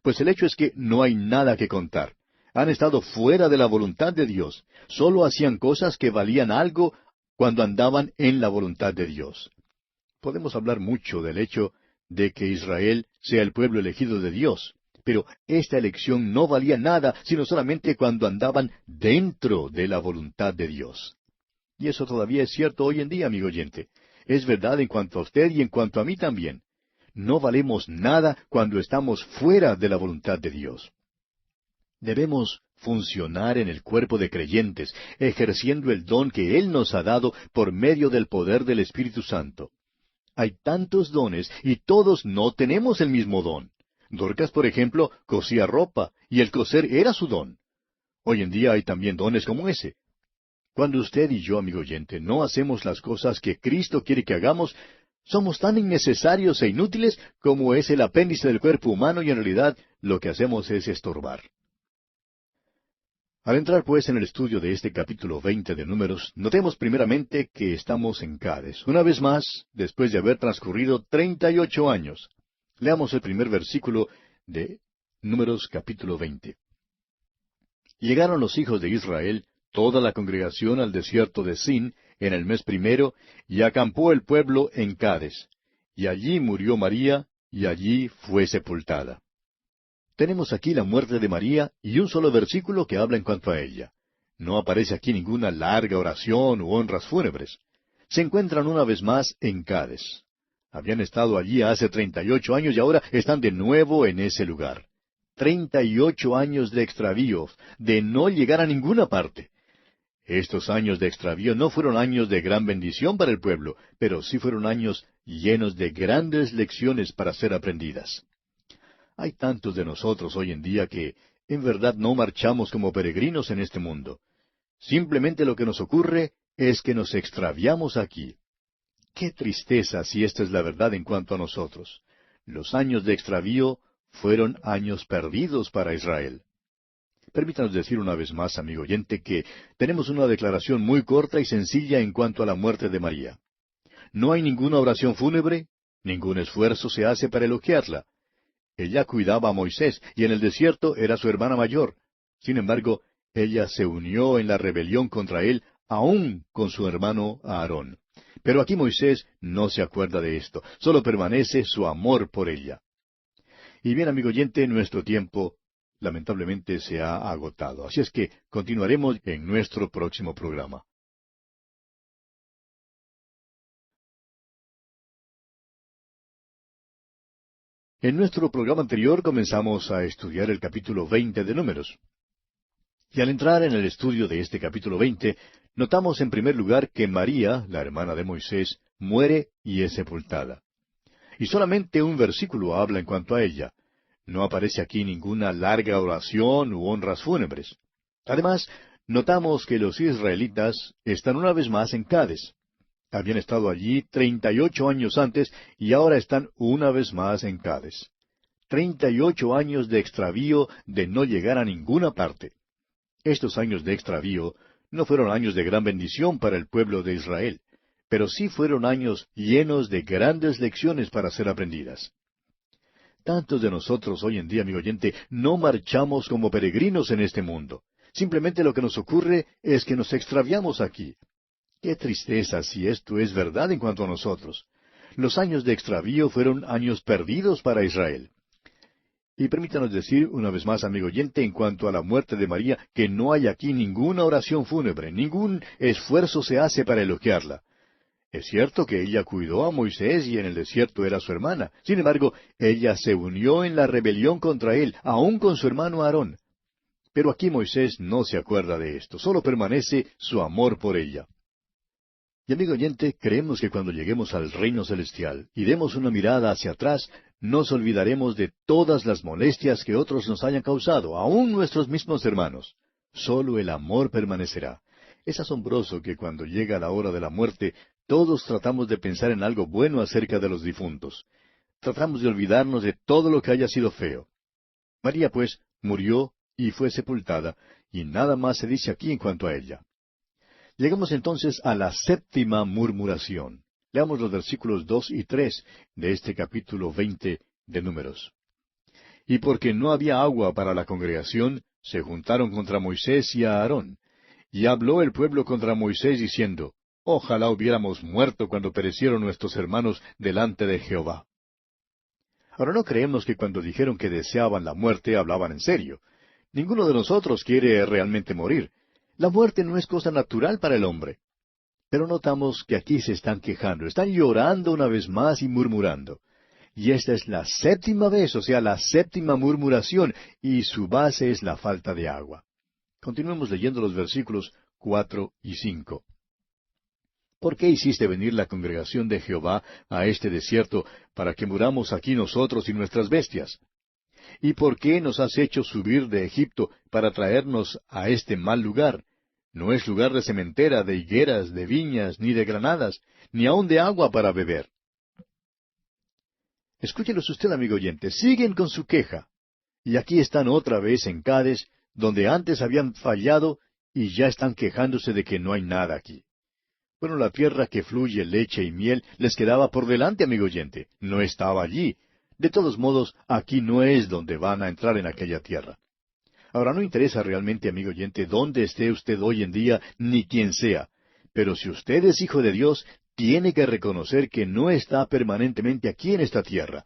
Pues el hecho es que no hay nada que contar. Han estado fuera de la voluntad de Dios. Solo hacían cosas que valían algo cuando andaban en la voluntad de Dios. Podemos hablar mucho del hecho de que Israel sea el pueblo elegido de Dios. Pero esta elección no valía nada, sino solamente cuando andaban dentro de la voluntad de Dios. Y eso todavía es cierto hoy en día, amigo oyente. Es verdad en cuanto a usted y en cuanto a mí también. No valemos nada cuando estamos fuera de la voluntad de Dios. Debemos funcionar en el cuerpo de creyentes, ejerciendo el don que Él nos ha dado por medio del poder del Espíritu Santo. Hay tantos dones y todos no tenemos el mismo don. Dorcas, por ejemplo, cosía ropa y el coser era su don. Hoy en día hay también dones como ese. Cuando usted y yo, amigo oyente, no hacemos las cosas que Cristo quiere que hagamos, somos tan innecesarios e inútiles como es el apéndice del cuerpo humano y en realidad lo que hacemos es estorbar. Al entrar pues en el estudio de este capítulo 20 de Números, notemos primeramente que estamos en Cades, una vez más, después de haber transcurrido 38 años. Leamos el primer versículo de Números capítulo 20. Llegaron los hijos de Israel, toda la congregación al desierto de Sin, en el mes primero, y acampó el pueblo en Cades. Y allí murió María, y allí fue sepultada. Tenemos aquí la muerte de María y un solo versículo que habla en cuanto a ella. No aparece aquí ninguna larga oración u honras fúnebres. Se encuentran una vez más en Cades. Habían estado allí hace 38 años y ahora están de nuevo en ese lugar. 38 años de extravío, de no llegar a ninguna parte. Estos años de extravío no fueron años de gran bendición para el pueblo, pero sí fueron años llenos de grandes lecciones para ser aprendidas. Hay tantos de nosotros hoy en día que, en verdad, no marchamos como peregrinos en este mundo. Simplemente lo que nos ocurre es que nos extraviamos aquí. Qué tristeza si esta es la verdad en cuanto a nosotros. Los años de extravío fueron años perdidos para Israel. Permítanos decir una vez más, amigo oyente, que tenemos una declaración muy corta y sencilla en cuanto a la muerte de María. No hay ninguna oración fúnebre, ningún esfuerzo se hace para elogiarla. Ella cuidaba a Moisés y en el desierto era su hermana mayor. Sin embargo, ella se unió en la rebelión contra él, aún con su hermano Aarón. Pero aquí Moisés no se acuerda de esto, solo permanece su amor por ella. Y bien, amigo oyente, nuestro tiempo lamentablemente se ha agotado. Así es que continuaremos en nuestro próximo programa. En nuestro programa anterior comenzamos a estudiar el capítulo 20 de Números. Y al entrar en el estudio de este capítulo 20, notamos en primer lugar que María, la hermana de Moisés, muere y es sepultada. Y solamente un versículo habla en cuanto a ella. No aparece aquí ninguna larga oración u honras fúnebres. Además, notamos que los israelitas están una vez más en Cades. Habían estado allí 38 años antes y ahora están una vez más en Cades. 38 años de extravío, de no llegar a ninguna parte. Estos años de extravío no fueron años de gran bendición para el pueblo de Israel, pero sí fueron años llenos de grandes lecciones para ser aprendidas. Tantos de nosotros hoy en día, amigo oyente, no marchamos como peregrinos en este mundo. Simplemente lo que nos ocurre es que nos extraviamos aquí. Qué tristeza si esto es verdad en cuanto a nosotros. Los años de extravío fueron años perdidos para Israel. Y permítanos decir una vez más, amigo oyente, en cuanto a la muerte de María, que no hay aquí ninguna oración fúnebre, ningún esfuerzo se hace para elogiarla. Es cierto que ella cuidó a Moisés y en el desierto era su hermana. Sin embargo, ella se unió en la rebelión contra él, aun con su hermano Aarón. Pero aquí Moisés no se acuerda de esto, solo permanece su amor por ella. Y amigo oyente, creemos que cuando lleguemos al reino celestial y demos una mirada hacia atrás, nos olvidaremos de todas las molestias que otros nos hayan causado, aun nuestros mismos hermanos. Solo el amor permanecerá. Es asombroso que cuando llega la hora de la muerte, todos tratamos de pensar en algo bueno acerca de los difuntos. Tratamos de olvidarnos de todo lo que haya sido feo. María, pues, murió y fue sepultada, y nada más se dice aquí en cuanto a ella. Llegamos entonces a la séptima murmuración. Leamos los versículos 2 y 3 de este capítulo 20 de Números. Y porque no había agua para la congregación, se juntaron contra Moisés y a Aarón. Y habló el pueblo contra Moisés diciendo, Ojalá hubiéramos muerto cuando perecieron nuestros hermanos delante de Jehová. Ahora no creemos que cuando dijeron que deseaban la muerte hablaban en serio. Ninguno de nosotros quiere realmente morir. La muerte no es cosa natural para el hombre. Pero notamos que aquí se están quejando, están llorando una vez más y murmurando. Y esta es la séptima vez, o sea, la séptima murmuración, y su base es la falta de agua. Continuemos leyendo los versículos 4 y 5. ¿Por qué hiciste venir la congregación de Jehová a este desierto para que muramos aquí nosotros y nuestras bestias? ¿Y por qué nos has hecho subir de Egipto para traernos a este mal lugar? No es lugar de sementera, de higueras, de viñas, ni de granadas, ni aun de agua para beber. Escúchelos usted, amigo oyente, siguen con su queja. Y aquí están otra vez en Cades, donde antes habían fallado, y ya están quejándose de que no hay nada aquí. Bueno, la tierra que fluye leche y miel les quedaba por delante, amigo oyente. No estaba allí. De todos modos, aquí no es donde van a entrar en aquella tierra. Ahora, no interesa realmente, amigo oyente, dónde esté usted hoy en día, ni quién sea. Pero si usted es hijo de Dios, tiene que reconocer que no está permanentemente aquí en esta tierra.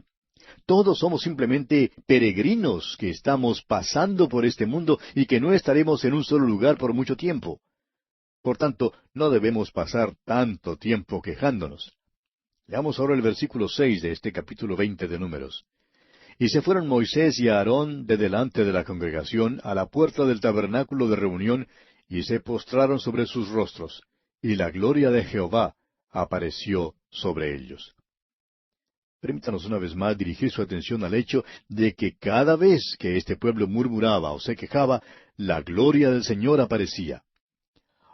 Todos somos simplemente peregrinos que estamos pasando por este mundo y que no estaremos en un solo lugar por mucho tiempo. Por tanto, no debemos pasar tanto tiempo quejándonos. Leamos ahora el versículo 6 de este capítulo 20 de Números. Y se fueron Moisés y Aarón de delante de la congregación a la puerta del tabernáculo de reunión, y se postraron sobre sus rostros, y la gloria de Jehová apareció sobre ellos. Permítanos una vez más dirigir su atención al hecho de que cada vez que este pueblo murmuraba o se quejaba, la gloria del Señor aparecía.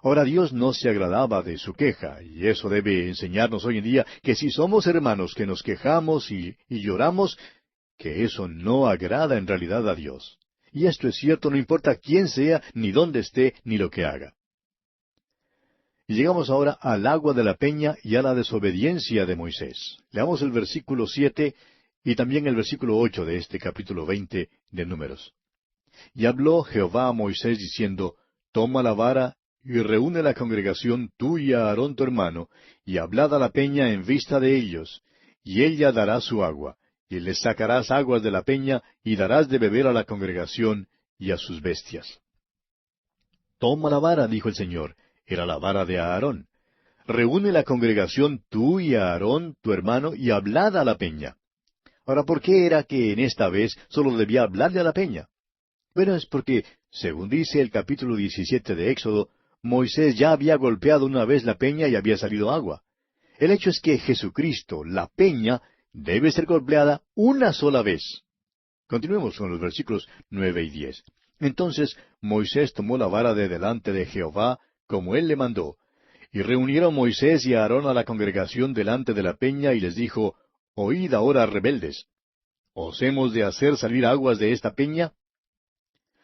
Ahora Dios no se agradaba de su queja, y eso debe enseñarnos hoy en día que si somos hermanos que nos quejamos y lloramos, que eso no agrada en realidad a Dios. Y esto es cierto, no importa quién sea, ni dónde esté, ni lo que haga. Y llegamos ahora al agua de la peña y a la desobediencia de Moisés. Leamos el versículo 7 y también el versículo 8 de este capítulo 20 de Números. Y habló Jehová a Moisés diciendo, Toma la vara y reúne la congregación tú y a Aarón tu hermano, y hablad a la peña en vista de ellos, y ella dará su agua, y les sacarás aguas de la peña, y darás de beber a la congregación y a sus bestias. Toma la vara, dijo el Señor, era la vara de Aarón. Reúne la congregación tú y a Aarón tu hermano, y hablad a la peña. Ahora, ¿por qué era que en esta vez solo debía hablarle a la peña? Bueno, es porque, según dice el capítulo 17 de Éxodo, Moisés ya había golpeado una vez la peña y había salido agua. El hecho es que Jesucristo, la peña, debe ser golpeada una sola vez. Continuemos con los versículos 9 y 10. Entonces Moisés tomó la vara de delante de Jehová, como él le mandó, y reunieron Moisés y Aarón a la congregación delante de la peña, y les dijo, Oíd ahora, rebeldes, ¿os hemos de hacer salir aguas de esta peña?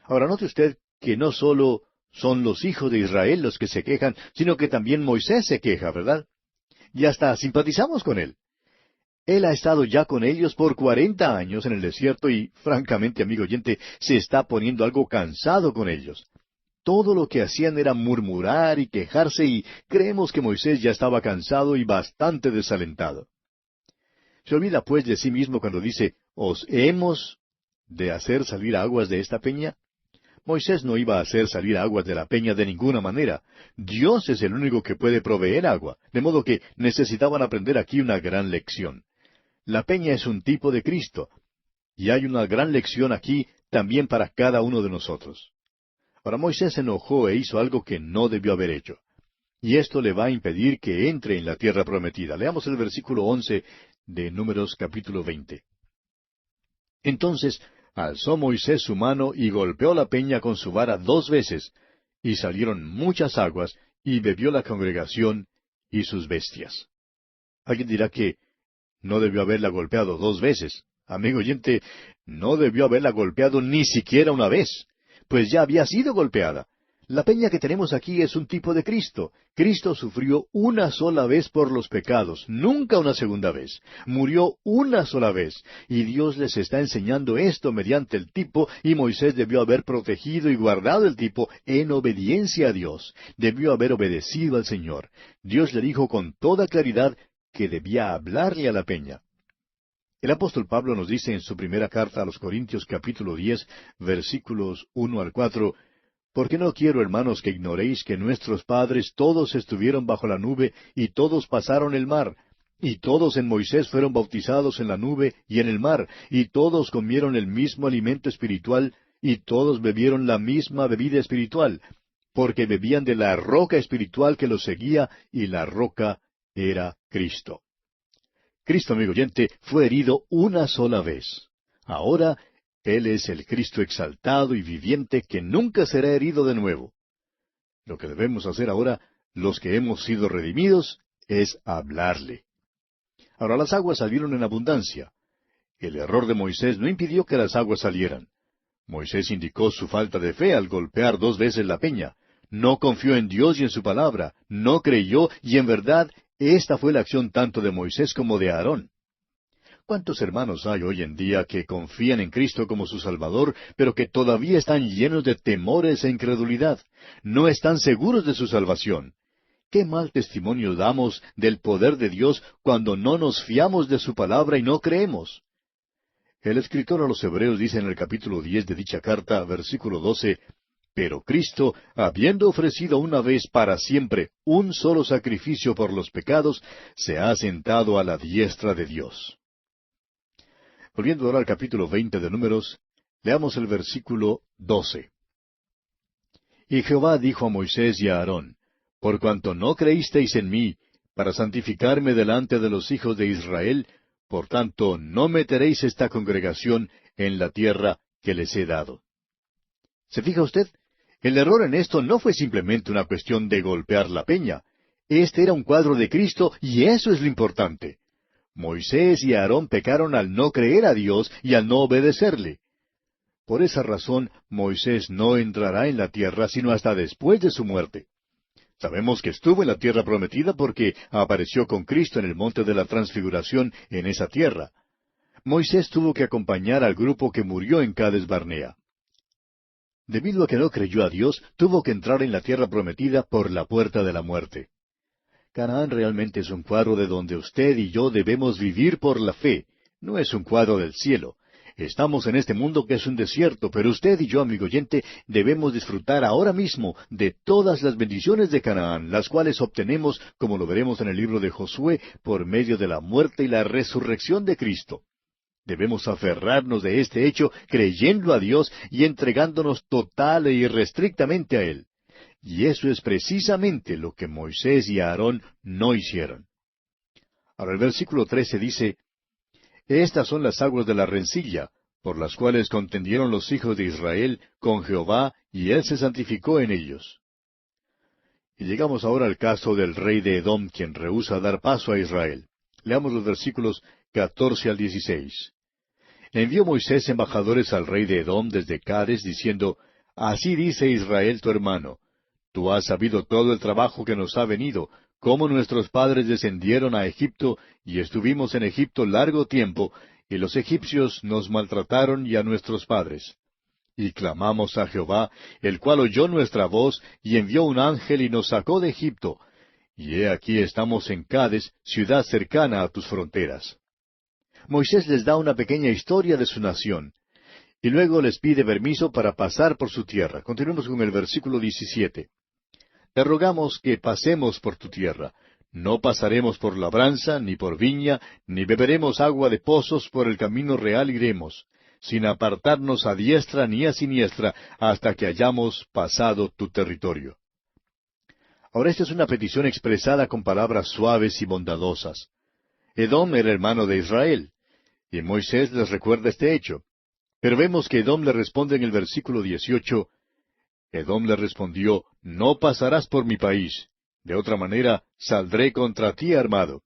Ahora note usted que no solo son los hijos de Israel los que se quejan, sino que también Moisés se queja, ¿verdad? Y hasta simpatizamos con él. Él ha estado ya con ellos por 40 años en el desierto y, francamente, amigo oyente, se está poniendo algo cansado con ellos. Todo lo que hacían era murmurar y quejarse y creemos que Moisés ya estaba cansado y bastante desalentado. ¿Se olvida pues de sí mismo cuando dice, ¿os hemos de hacer salir aguas de esta peña? Moisés no iba a hacer salir aguas de la peña de ninguna manera. Dios es el único que puede proveer agua, de modo que necesitaban aprender aquí una gran lección. La peña es un tipo de Cristo, y hay una gran lección aquí también para cada uno de nosotros. Ahora Moisés se enojó e hizo algo que no debió haber hecho. Y esto le va a impedir que entre en la tierra prometida. Leamos el versículo 11 de Números capítulo 20. Entonces alzó Moisés su mano y golpeó la peña con su vara 2 veces, y salieron muchas aguas, y bebió la congregación y sus bestias. Alguien dirá que no debió haberla golpeado 2 veces. Amigo oyente, no debió haberla golpeado ni siquiera una vez, pues ya había sido golpeada. La peña que tenemos aquí es un tipo de Cristo. Cristo sufrió una sola vez por los pecados, nunca una segunda vez. Murió una sola vez, y Dios les está enseñando esto mediante el tipo, y Moisés debió haber protegido y guardado el tipo en obediencia a Dios. Debió haber obedecido al Señor. Dios le dijo con toda claridad que debía hablarle a la peña. El apóstol Pablo nos dice en su primera carta a los Corintios capítulo 10, versículos 1 al 4, porque no quiero, hermanos, que ignoréis que nuestros padres todos estuvieron bajo la nube y todos pasaron el mar, y todos en Moisés fueron bautizados en la nube y en el mar, y todos comieron el mismo alimento espiritual, y todos bebieron la misma bebida espiritual, porque bebían de la roca espiritual que los seguía, y la roca era Cristo. Cristo, amigo oyente, fue herido una sola vez. Ahora, Él es el Cristo exaltado y viviente que nunca será herido de nuevo. Lo que debemos hacer ahora, los que hemos sido redimidos, es hablarle. Ahora las aguas salieron en abundancia. El error de Moisés no impidió que las aguas salieran. Moisés indicó su falta de fe al golpear 2 veces la peña. No confió en Dios y en su palabra, no creyó, y en verdad, esta fue la acción tanto de Moisés como de Aarón. ¿Cuántos hermanos hay hoy en día que confían en Cristo como su Salvador, pero que todavía están llenos de temores e incredulidad? No están seguros de su salvación. Qué mal testimonio damos del poder de Dios cuando no nos fiamos de su palabra y no creemos. El escritor a los Hebreos dice en el capítulo 10 de dicha carta, versículo 12, pero Cristo, habiendo ofrecido una vez para siempre un solo sacrificio por los pecados, se ha sentado a la diestra de Dios. Volviendo ahora al capítulo 20 de Números, leamos el versículo 12. Y Jehová dijo a Moisés y a Aarón, por cuanto no creísteis en mí, para santificarme delante de los hijos de Israel, por tanto no meteréis esta congregación en la tierra que les he dado. ¿Se fija usted? El error en esto no fue simplemente una cuestión de golpear la peña. Este era un cuadro de Cristo y eso es lo importante. Moisés y Aarón pecaron al no creer a Dios y al no obedecerle. Por esa razón, Moisés no entrará en la tierra sino hasta después de su muerte. Sabemos que estuvo en la tierra prometida porque apareció con Cristo en el monte de la transfiguración en esa tierra. Moisés tuvo que acompañar al grupo que murió en Cades Barnea. Debido a que no creyó a Dios, tuvo que entrar en la tierra prometida por la puerta de la muerte. Canaán realmente es un cuadro de donde usted y yo debemos vivir por la fe. No es un cuadro del cielo. Estamos en este mundo que es un desierto, pero usted y yo, amigo oyente, debemos disfrutar ahora mismo de todas las bendiciones de Canaán, las cuales obtenemos, como lo veremos en el libro de Josué, por medio de la muerte y la resurrección de Cristo. Debemos aferrarnos de este hecho creyendo a Dios y entregándonos total e irrestrictamente a Él. Y eso es precisamente lo que Moisés y Aarón no hicieron. Ahora el versículo 13 dice, estas son las aguas de la rencilla, por las cuales contendieron los hijos de Israel con Jehová, y Él se santificó en ellos. Y llegamos ahora al caso del rey de Edom, quien rehúsa dar paso a Israel. Leamos los versículos 14 al 16. Envió Moisés embajadores al rey de Edom desde Cades, diciendo, así dice Israel tu hermano, tú has sabido todo el trabajo que nos ha venido, cómo nuestros padres descendieron a Egipto, y estuvimos en Egipto largo tiempo, y los egipcios nos maltrataron y a nuestros padres. Y clamamos a Jehová, el cual oyó nuestra voz, y envió un ángel y nos sacó de Egipto. Y he aquí estamos en Cades, ciudad cercana a tus fronteras. Moisés les da una pequeña historia de su nación, y luego les pide permiso para pasar por su tierra. Continuemos con el versículo 17. Te rogamos que pasemos por tu tierra. No pasaremos por labranza, ni por viña, ni beberemos agua de pozos, por el camino real iremos, sin apartarnos a diestra ni a siniestra, hasta que hayamos pasado tu territorio. Ahora esta es una petición expresada con palabras suaves y bondadosas. Edom era hermano de Israel, y Moisés les recuerda este hecho. Pero vemos que Edom le responde en el versículo 18, Edom le respondió, no pasarás por mi país, de otra manera saldré contra ti armado.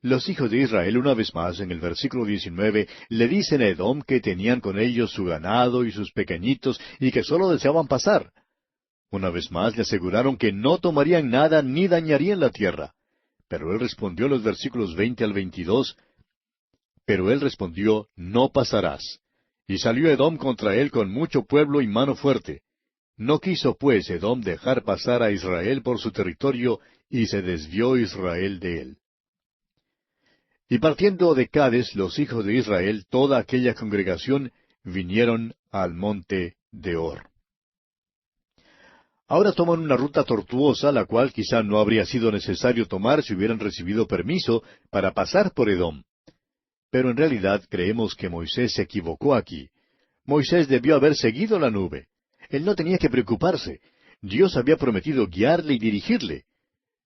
Los hijos de Israel, una vez más, en el versículo 19, le dicen a Edom que tenían con ellos su ganado y sus pequeñitos, y que sólo deseaban pasar. Una vez más le aseguraron que no tomarían nada ni dañarían la tierra. Pero él respondió en los versículos 20 al 22, pero él respondió, no pasarás. Y salió Edom contra él con mucho pueblo y mano fuerte. No quiso pues Edom dejar pasar a Israel por su territorio, y se desvió Israel de él. Y partiendo de Cades, los hijos de Israel, toda aquella congregación, vinieron al monte de Hor. Ahora toman una ruta tortuosa, la cual quizá no habría sido necesario tomar si hubieran recibido permiso para pasar por Edom. Pero en realidad creemos que Moisés se equivocó aquí. Moisés debió haber seguido la nube. Él no tenía que preocuparse. Dios había prometido guiarle y dirigirle.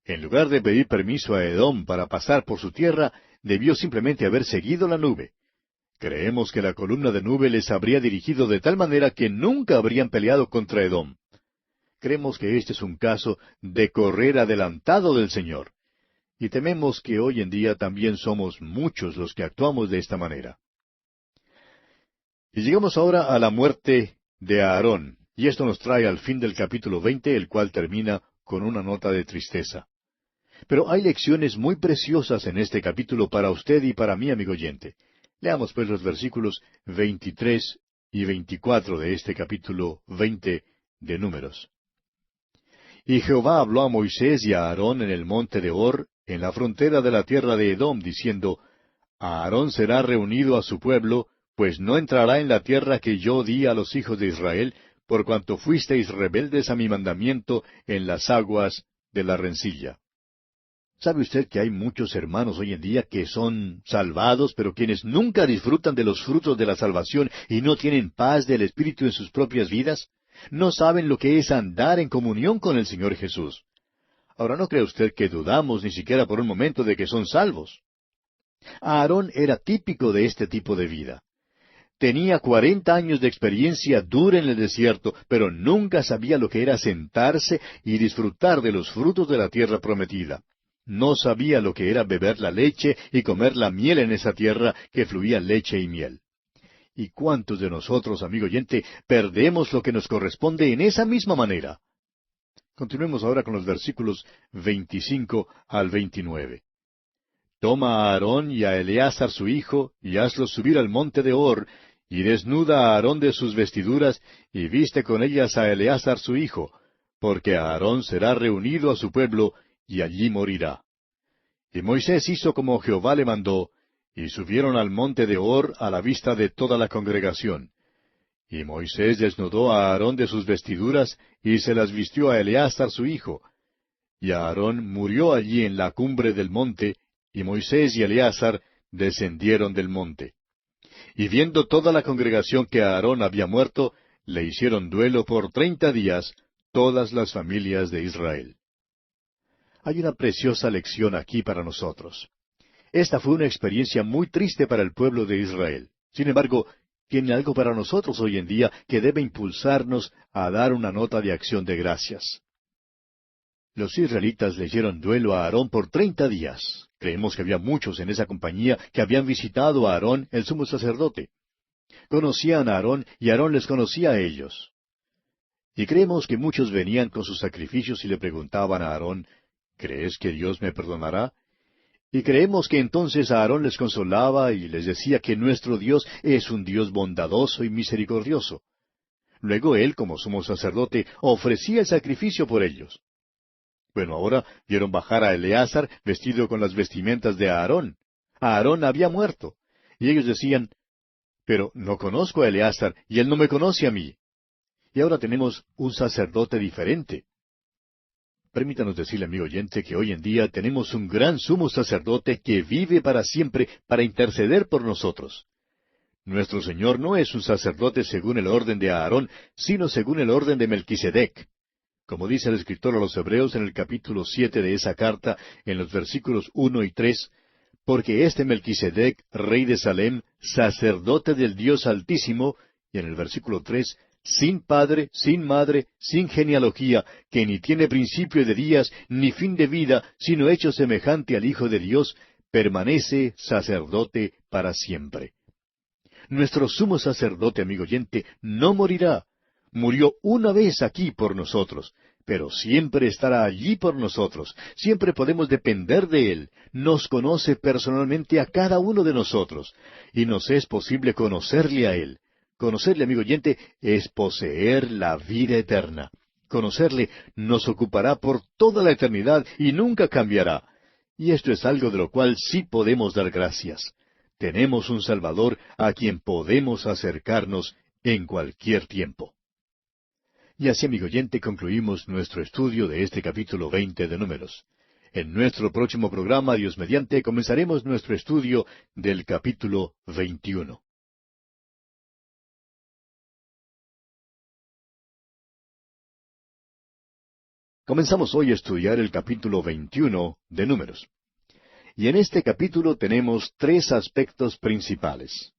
En lugar de pedir permiso a Edom para pasar por su tierra, debió simplemente haber seguido la nube. Creemos que la columna de nube les habría dirigido de tal manera que nunca habrían peleado contra Edom. Creemos que este es un caso de correr adelantado del Señor. Y tememos que hoy en día también somos muchos los que actuamos de esta manera. Y llegamos ahora a la muerte de Aarón, y esto nos trae al fin del capítulo 20, el cual termina con una nota de tristeza. Pero hay lecciones muy preciosas en este capítulo para usted y para mí, amigo oyente. Leamos pues los versículos 23 y 24 de este capítulo 20 de Números. Y Jehová habló a Moisés y a Aarón en el monte de Hor, en la frontera de la tierra de Edom, diciendo, Aarón será reunido a su pueblo, pues no entrará en la tierra que yo di a los hijos de Israel, por cuanto fuisteis rebeldes a mi mandamiento en las aguas de la rencilla. ¿Sabe usted que hay muchos hermanos hoy en día que son salvados, pero quienes nunca disfrutan de los frutos de la salvación y no tienen paz del Espíritu en sus propias vidas? No saben lo que es andar en comunión con el Señor Jesús. Ahora, no cree usted que dudamos ni siquiera por un momento de que son salvos. Aarón era típico de este tipo de vida. Tenía 40 años de experiencia dura en el desierto, pero nunca sabía lo que era sentarse y disfrutar de los frutos de la tierra prometida. No sabía lo que era beber la leche y comer la miel en esa tierra que fluía leche y miel. ¿Y cuántos de nosotros, amigo oyente, perdemos lo que nos corresponde en esa misma manera? Continuemos ahora con los versículos 25 al 29. Toma a Aarón y a Eleazar su hijo, y hazlos subir al monte de Hor, y desnuda a Aarón de sus vestiduras, y viste con ellas a Eleazar su hijo, porque Aarón será reunido a su pueblo, y allí morirá. Y Moisés hizo como Jehová le mandó, y subieron al monte de Hor a la vista de toda la congregación. Y Moisés desnudó a Aarón de sus vestiduras, y se las vistió a Eleazar su hijo. Y Aarón murió allí en la cumbre del monte, y Moisés y Eleazar descendieron del monte. Y viendo toda la congregación que Aarón había muerto, le hicieron duelo por 30 días todas las familias de Israel. Hay una preciosa lección aquí para nosotros. Esta fue una experiencia muy triste para el pueblo de Israel. Sin embargo, tiene algo para nosotros hoy en día que debe impulsarnos a dar una nota de acción de gracias. Los israelitas le hicieron duelo a Aarón por 30 días. Creemos que había muchos en esa compañía que habían visitado a Aarón, el sumo sacerdote. Conocían a Aarón y Aarón les conocía a ellos. Y creemos que muchos venían con sus sacrificios y le preguntaban a Aarón, ¿crees que Dios me perdonará? Y creemos que entonces Aarón les consolaba y les decía que nuestro Dios es un Dios bondadoso y misericordioso. Luego él, como sumo sacerdote, ofrecía el sacrificio por ellos. Bueno, ahora vieron bajar a Eleazar vestido con las vestimentas de Aarón. Aarón había muerto. Y ellos decían, pero no conozco a Eleazar y él no me conoce a mí. Y ahora tenemos un sacerdote diferente. Permítanos decirle, amigo oyente, que hoy en día tenemos un gran sumo sacerdote que vive para siempre para interceder por nosotros. Nuestro Señor no es un sacerdote según el orden de Aarón, sino según el orden de Melquisedec. Como dice el escritor a los Hebreos en el capítulo 7 de esa carta, en los versículos 1 y 3, porque este Melquisedec, rey de Salem, sacerdote del Dios Altísimo, y en el versículo 3, sin padre, sin madre, sin genealogía, que ni tiene principio de días, ni fin de vida, sino hecho semejante al Hijo de Dios, permanece sacerdote para siempre. Nuestro sumo sacerdote, amigo oyente, no morirá. Murió una vez aquí por nosotros, pero siempre estará allí por nosotros. Siempre podemos depender de Él. Nos conoce personalmente a cada uno de nosotros, y nos es posible conocerle a Él. Conocerle, amigo oyente, es poseer la vida eterna. Conocerle nos ocupará por toda la eternidad y nunca cambiará. Y esto es algo de lo cual sí podemos dar gracias. Tenemos un Salvador a quien podemos acercarnos en cualquier tiempo. Y así, amigo oyente, concluimos nuestro estudio de este capítulo 20 de Números. En nuestro próximo programa, Dios mediante, comenzaremos nuestro estudio del capítulo 21. Comenzamos hoy a estudiar el capítulo 21 de Números. Y en este capítulo tenemos tres aspectos principales.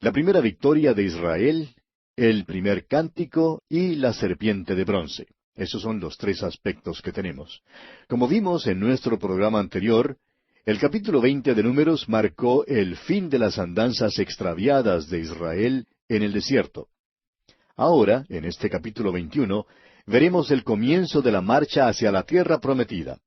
La primera victoria de Israel, el primer cántico y la serpiente de bronce. Esos son los tres aspectos que tenemos. Como vimos en nuestro programa anterior, el capítulo 20 de Números marcó el fin de las andanzas extraviadas de Israel en el desierto. Ahora, en este capítulo 21, veremos el comienzo de la marcha hacia la tierra prometida.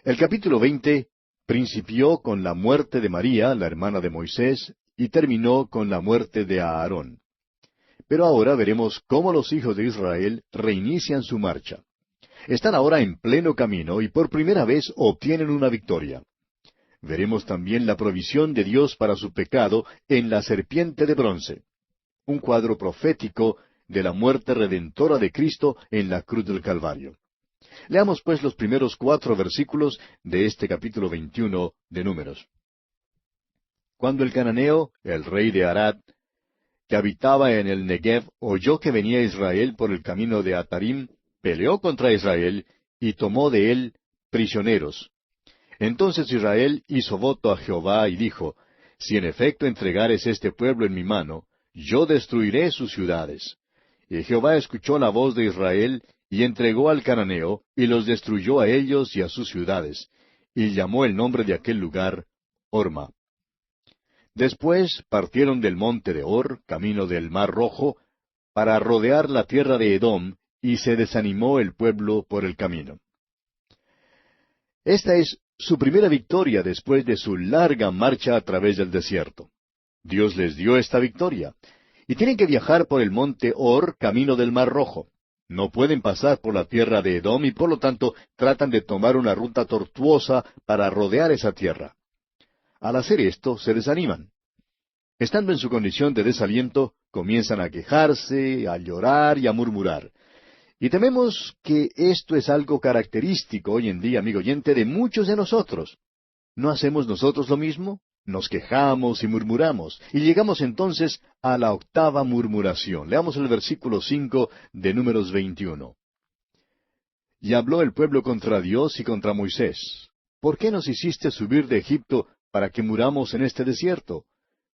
El capítulo 20 principió con la muerte de María, la hermana de Moisés, y terminó con la muerte de Aarón. Pero ahora veremos cómo los hijos de Israel reinician su marcha. Están ahora en pleno camino y por primera vez obtienen una victoria. Veremos también la provisión de Dios para su pecado en la serpiente de bronce, un cuadro profético de la muerte redentora de Cristo en la cruz del Calvario. Leamos pues los primeros 4 versículos de este capítulo 21 de Números. Cuando el cananeo, el rey de Arad, que habitaba en el Negev, oyó que venía Israel por el camino de Atarim, peleó contra Israel y tomó de él prisioneros. Entonces Israel hizo voto a Jehová y dijo, si en efecto entregares este pueblo en mi mano, yo destruiré sus ciudades. Y Jehová escuchó la voz de Israel, y entregó al cananeo, y los destruyó a ellos y a sus ciudades, y llamó el nombre de aquel lugar Horma. Después partieron del monte de Hor, camino del Mar Rojo, para rodear la tierra de Edom, y se desanimó el pueblo por el camino. Esta es su primera victoria después de su larga marcha a través del desierto. Dios les dio esta victoria. Y tienen que viajar por el monte Hor, camino del Mar Rojo. No pueden pasar por la tierra de Edom y por lo tanto tratan de tomar una ruta tortuosa para rodear esa tierra. Al hacer esto, se desaniman. Estando en su condición de desaliento, comienzan a quejarse, a llorar y a murmurar. Y tememos que esto es algo característico hoy en día, amigo oyente, de muchos de nosotros. ¿No hacemos nosotros lo mismo? Nos quejamos y murmuramos, y llegamos entonces a la octava murmuración. Leamos el versículo 5 de Números 21. Y habló el pueblo contra Dios y contra Moisés. ¿Por qué nos hiciste subir de Egipto para que muramos en este desierto?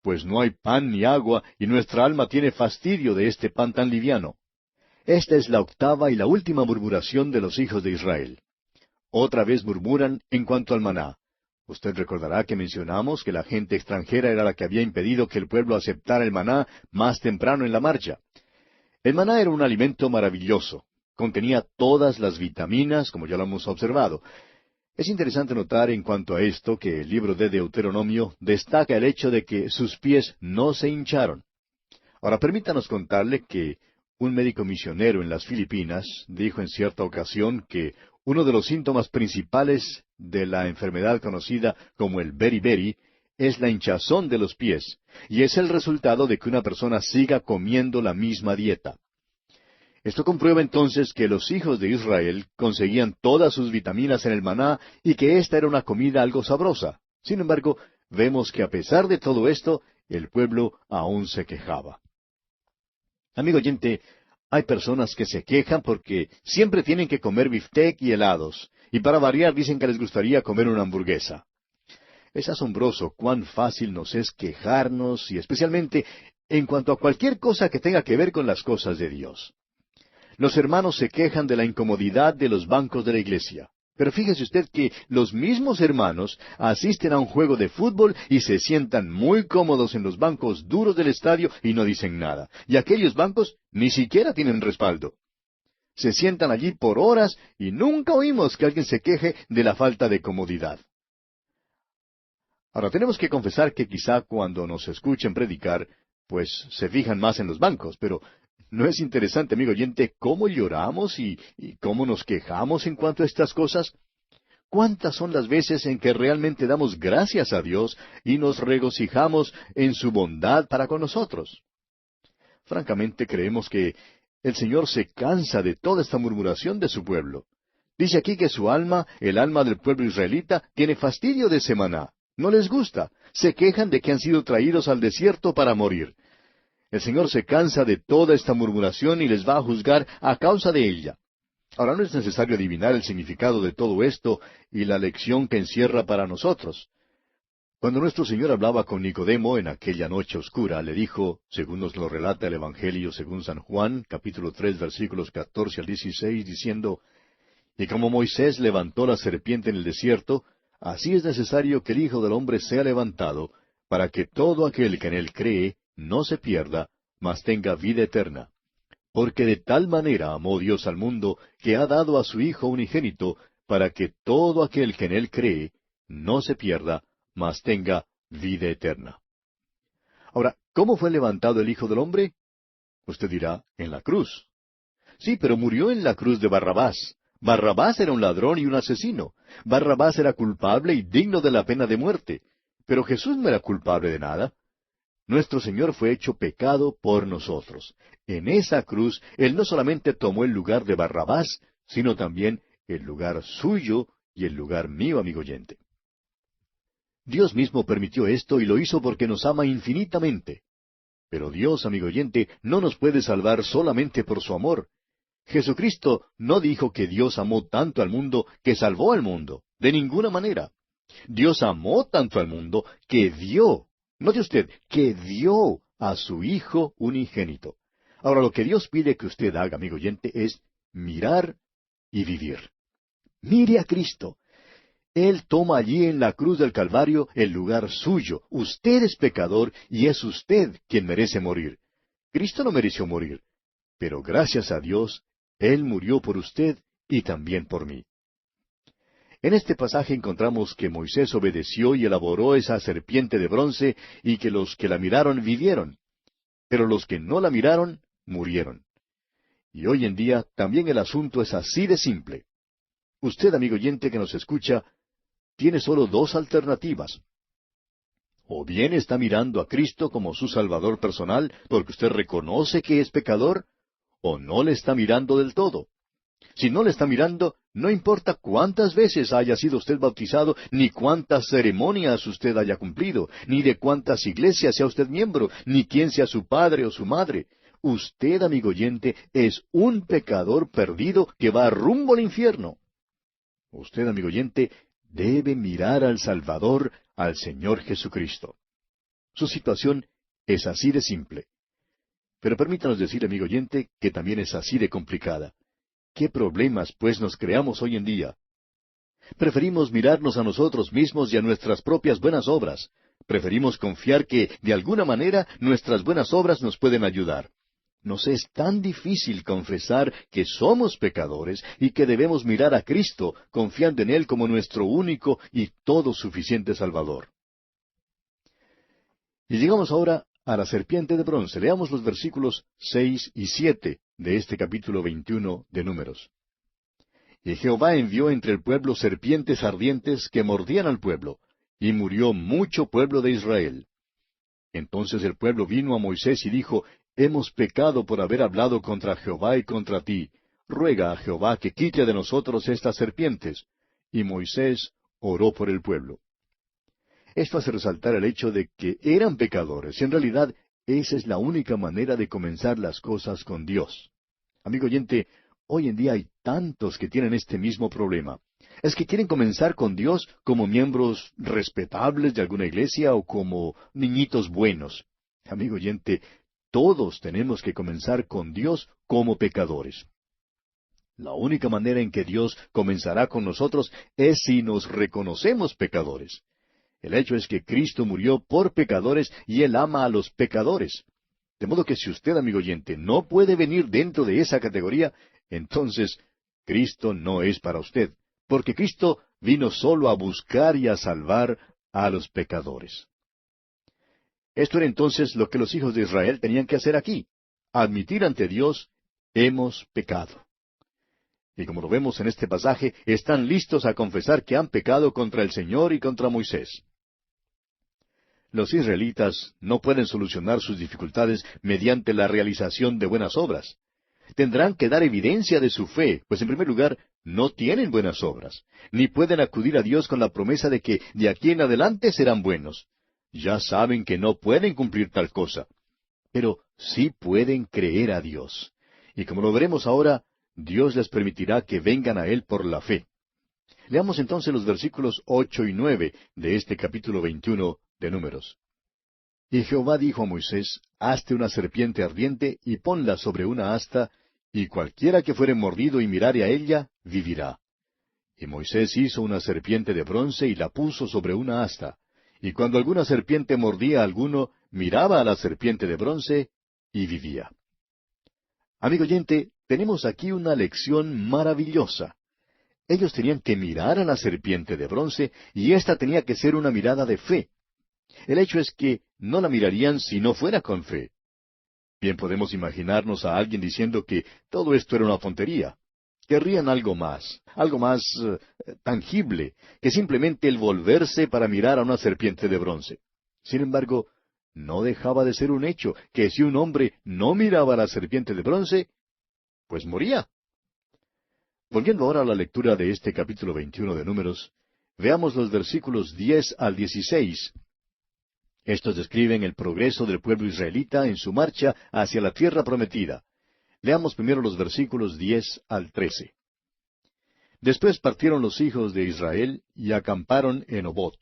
Pues no hay pan ni agua, y nuestra alma tiene fastidio de este pan tan liviano. Esta es la octava y la última murmuración de los hijos de Israel. Otra vez murmuran en cuanto al maná. Usted recordará que mencionamos que la gente extranjera era la que había impedido que el pueblo aceptara el maná más temprano en la marcha. El maná era un alimento maravilloso. Contenía todas las vitaminas, como ya lo hemos observado. Es interesante notar en cuanto a esto que el libro de Deuteronomio destaca el hecho de que sus pies no se hincharon. Ahora permítanos contarle que un médico misionero en las Filipinas dijo en cierta ocasión que uno de los síntomas principales de la enfermedad conocida como el beriberi es la hinchazón de los pies, y es el resultado de que una persona siga comiendo la misma dieta. Esto comprueba entonces que los hijos de Israel conseguían todas sus vitaminas en el maná y que esta era una comida algo sabrosa. Sin embargo, vemos que a pesar de todo esto, el pueblo aún se quejaba. Amigo oyente, hay personas que se quejan porque siempre tienen que comer biftec y helados, y para variar dicen que les gustaría comer una hamburguesa. Es asombroso cuán fácil nos es quejarnos, y especialmente en cuanto a cualquier cosa que tenga que ver con las cosas de Dios. Los hermanos se quejan de la incomodidad de los bancos de la iglesia. Pero fíjese usted que los mismos hermanos asisten a un juego de fútbol y se sientan muy cómodos en los bancos duros del estadio y no dicen nada. Y aquellos bancos ni siquiera tienen respaldo. Se sientan allí por horas y nunca oímos que alguien se queje de la falta de comodidad. Ahora tenemos que confesar que quizá cuando nos escuchen predicar, pues se fijan más en los bancos, pero ¿no es interesante, amigo oyente, cómo lloramos y cómo nos quejamos en cuanto a estas cosas? ¿Cuántas son las veces en que realmente damos gracias a Dios y nos regocijamos en su bondad para con nosotros? Francamente creemos que el Señor se cansa de toda esta murmuración de su pueblo. Dice aquí que su alma, el alma del pueblo israelita, tiene fastidio de ese maná. No les gusta. Se quejan de que han sido traídos al desierto para morir. El Señor se cansa de toda esta murmuración y les va a juzgar a causa de ella. Ahora no es necesario adivinar el significado de todo esto y la lección que encierra para nosotros. Cuando nuestro Señor hablaba con Nicodemo en aquella noche oscura, le dijo, según nos lo relata el Evangelio según San Juan, capítulo 3, versículos 14 al 16, diciendo, «Y como Moisés levantó la serpiente en el desierto, así es necesario que el Hijo del Hombre sea levantado, para que todo aquel que en él cree no se pierda, mas tenga vida eterna. Porque de tal manera amó Dios al mundo, que ha dado a su Hijo unigénito, para que todo aquel que en él cree no se pierda, mas tenga vida eterna». Ahora, ¿cómo fue levantado el Hijo del Hombre? Usted dirá, en la cruz. Sí, pero murió en la cruz de Barrabás. Barrabás era un ladrón y un asesino. Barrabás era culpable y digno de la pena de muerte. Pero Jesús no era culpable de nada. Nuestro Señor fue hecho pecado por nosotros. En esa cruz, Él no solamente tomó el lugar de Barrabás, sino también el lugar suyo y el lugar mío, amigo oyente. Dios mismo permitió esto y lo hizo porque nos ama infinitamente. Pero Dios, amigo oyente, no nos puede salvar solamente por su amor. Jesucristo no dijo que Dios amó tanto al mundo que salvó al mundo. De ninguna manera. Dios amó tanto al mundo que dio, note usted, que dio a su Hijo unigénito. Ahora, lo que Dios pide que usted haga, amigo oyente, es mirar y vivir. Mire a Cristo. Él toma allí en la cruz del Calvario el lugar suyo. Usted es pecador y es usted quien merece morir. Cristo no mereció morir, pero gracias a Dios, Él murió por usted y también por mí. En este pasaje encontramos que Moisés obedeció y elaboró esa serpiente de bronce y que los que la miraron vivieron, pero los que no la miraron murieron. Y hoy en día también el asunto es así de simple. Usted, amigo oyente que nos escucha, tiene solo dos alternativas. O bien está mirando a Cristo como su Salvador personal porque usted reconoce que es pecador, o no le está mirando del todo. Si no le está mirando, no importa cuántas veces haya sido usted bautizado, ni cuántas ceremonias usted haya cumplido, ni de cuántas iglesias sea usted miembro, ni quién sea su padre o su madre. Usted, amigo oyente, es un pecador perdido que va rumbo al infierno. Usted, amigo oyente, debe mirar al Salvador, al Señor Jesucristo. Su situación es así de simple. Pero permítanos decir, amigo oyente, que también es así de complicada. ¿Qué problemas, pues, nos creamos hoy en día? Preferimos mirarnos a nosotros mismos y a nuestras propias buenas obras. Preferimos confiar que, de alguna manera, nuestras buenas obras nos pueden ayudar. Nos es tan difícil confesar que somos pecadores y que debemos mirar a Cristo, confiando en Él como nuestro único y todo suficiente Salvador. Y llegamos ahora a la serpiente de bronce. Leamos los versículos 6 y 7 de este capítulo 21 de Números. Y Jehová envió entre el pueblo serpientes ardientes que mordían al pueblo, y murió mucho pueblo de Israel. Entonces el pueblo vino a Moisés y dijo, Hemos pecado por haber hablado contra Jehová y contra ti. Ruega a Jehová que quite de nosotros estas serpientes. Y Moisés oró por el pueblo. Esto hace resaltar el hecho de que eran pecadores. En realidad, esa es la única manera de comenzar las cosas con Dios. Amigo oyente, hoy en día hay tantos que tienen este mismo problema. Es que quieren comenzar con Dios como miembros respetables de alguna iglesia o como niñitos buenos. Amigo oyente, todos tenemos que comenzar con Dios como pecadores. La única manera en que Dios comenzará con nosotros es si nos reconocemos pecadores. El hecho es que Cristo murió por pecadores y Él ama a los pecadores. De modo que si usted, amigo oyente, no puede venir dentro de esa categoría, entonces Cristo no es para usted, porque Cristo vino solo a buscar y a salvar a los pecadores. Esto era entonces lo que los hijos de Israel tenían que hacer aquí, admitir ante Dios, hemos pecado. Y como lo vemos en este pasaje, están listos a confesar que han pecado contra el Señor y contra Moisés. Los israelitas no pueden solucionar sus dificultades mediante la realización de buenas obras. Tendrán que dar evidencia de su fe, pues en primer lugar, no tienen buenas obras, ni pueden acudir a Dios con la promesa de que de aquí en adelante serán buenos. Ya saben que no pueden cumplir tal cosa, pero sí pueden creer a Dios. Y como lo veremos ahora, Dios les permitirá que vengan a Él por la fe. Leamos entonces los versículos 8 y 9 de este capítulo 21 de Números. Y Jehová dijo a Moisés, hazte una serpiente ardiente y ponla sobre una asta, y cualquiera que fuere mordido y mirare a ella, vivirá. Y Moisés hizo una serpiente de bronce y la puso sobre una asta. Y cuando alguna serpiente mordía a alguno, miraba a la serpiente de bronce y vivía. Amigo oyente, tenemos aquí una lección maravillosa. Ellos tenían que mirar a la serpiente de bronce y ésta tenía que ser una mirada de fe. El hecho es que no la mirarían si no fuera con fe. Bien podemos imaginarnos a alguien diciendo que todo esto era una tontería. Querrían algo más tangible, que simplemente el volverse para mirar a una serpiente de bronce. Sin embargo, no dejaba de ser un hecho que si un hombre no miraba a la serpiente de bronce, pues moría. Volviendo ahora a la lectura de este capítulo 21 de Números, veamos los versículos 10 al 16. Estos describen el progreso del pueblo israelita en su marcha hacia la tierra prometida. Leamos primero los versículos 10 al 13. Después partieron los hijos de Israel y acamparon en Obot.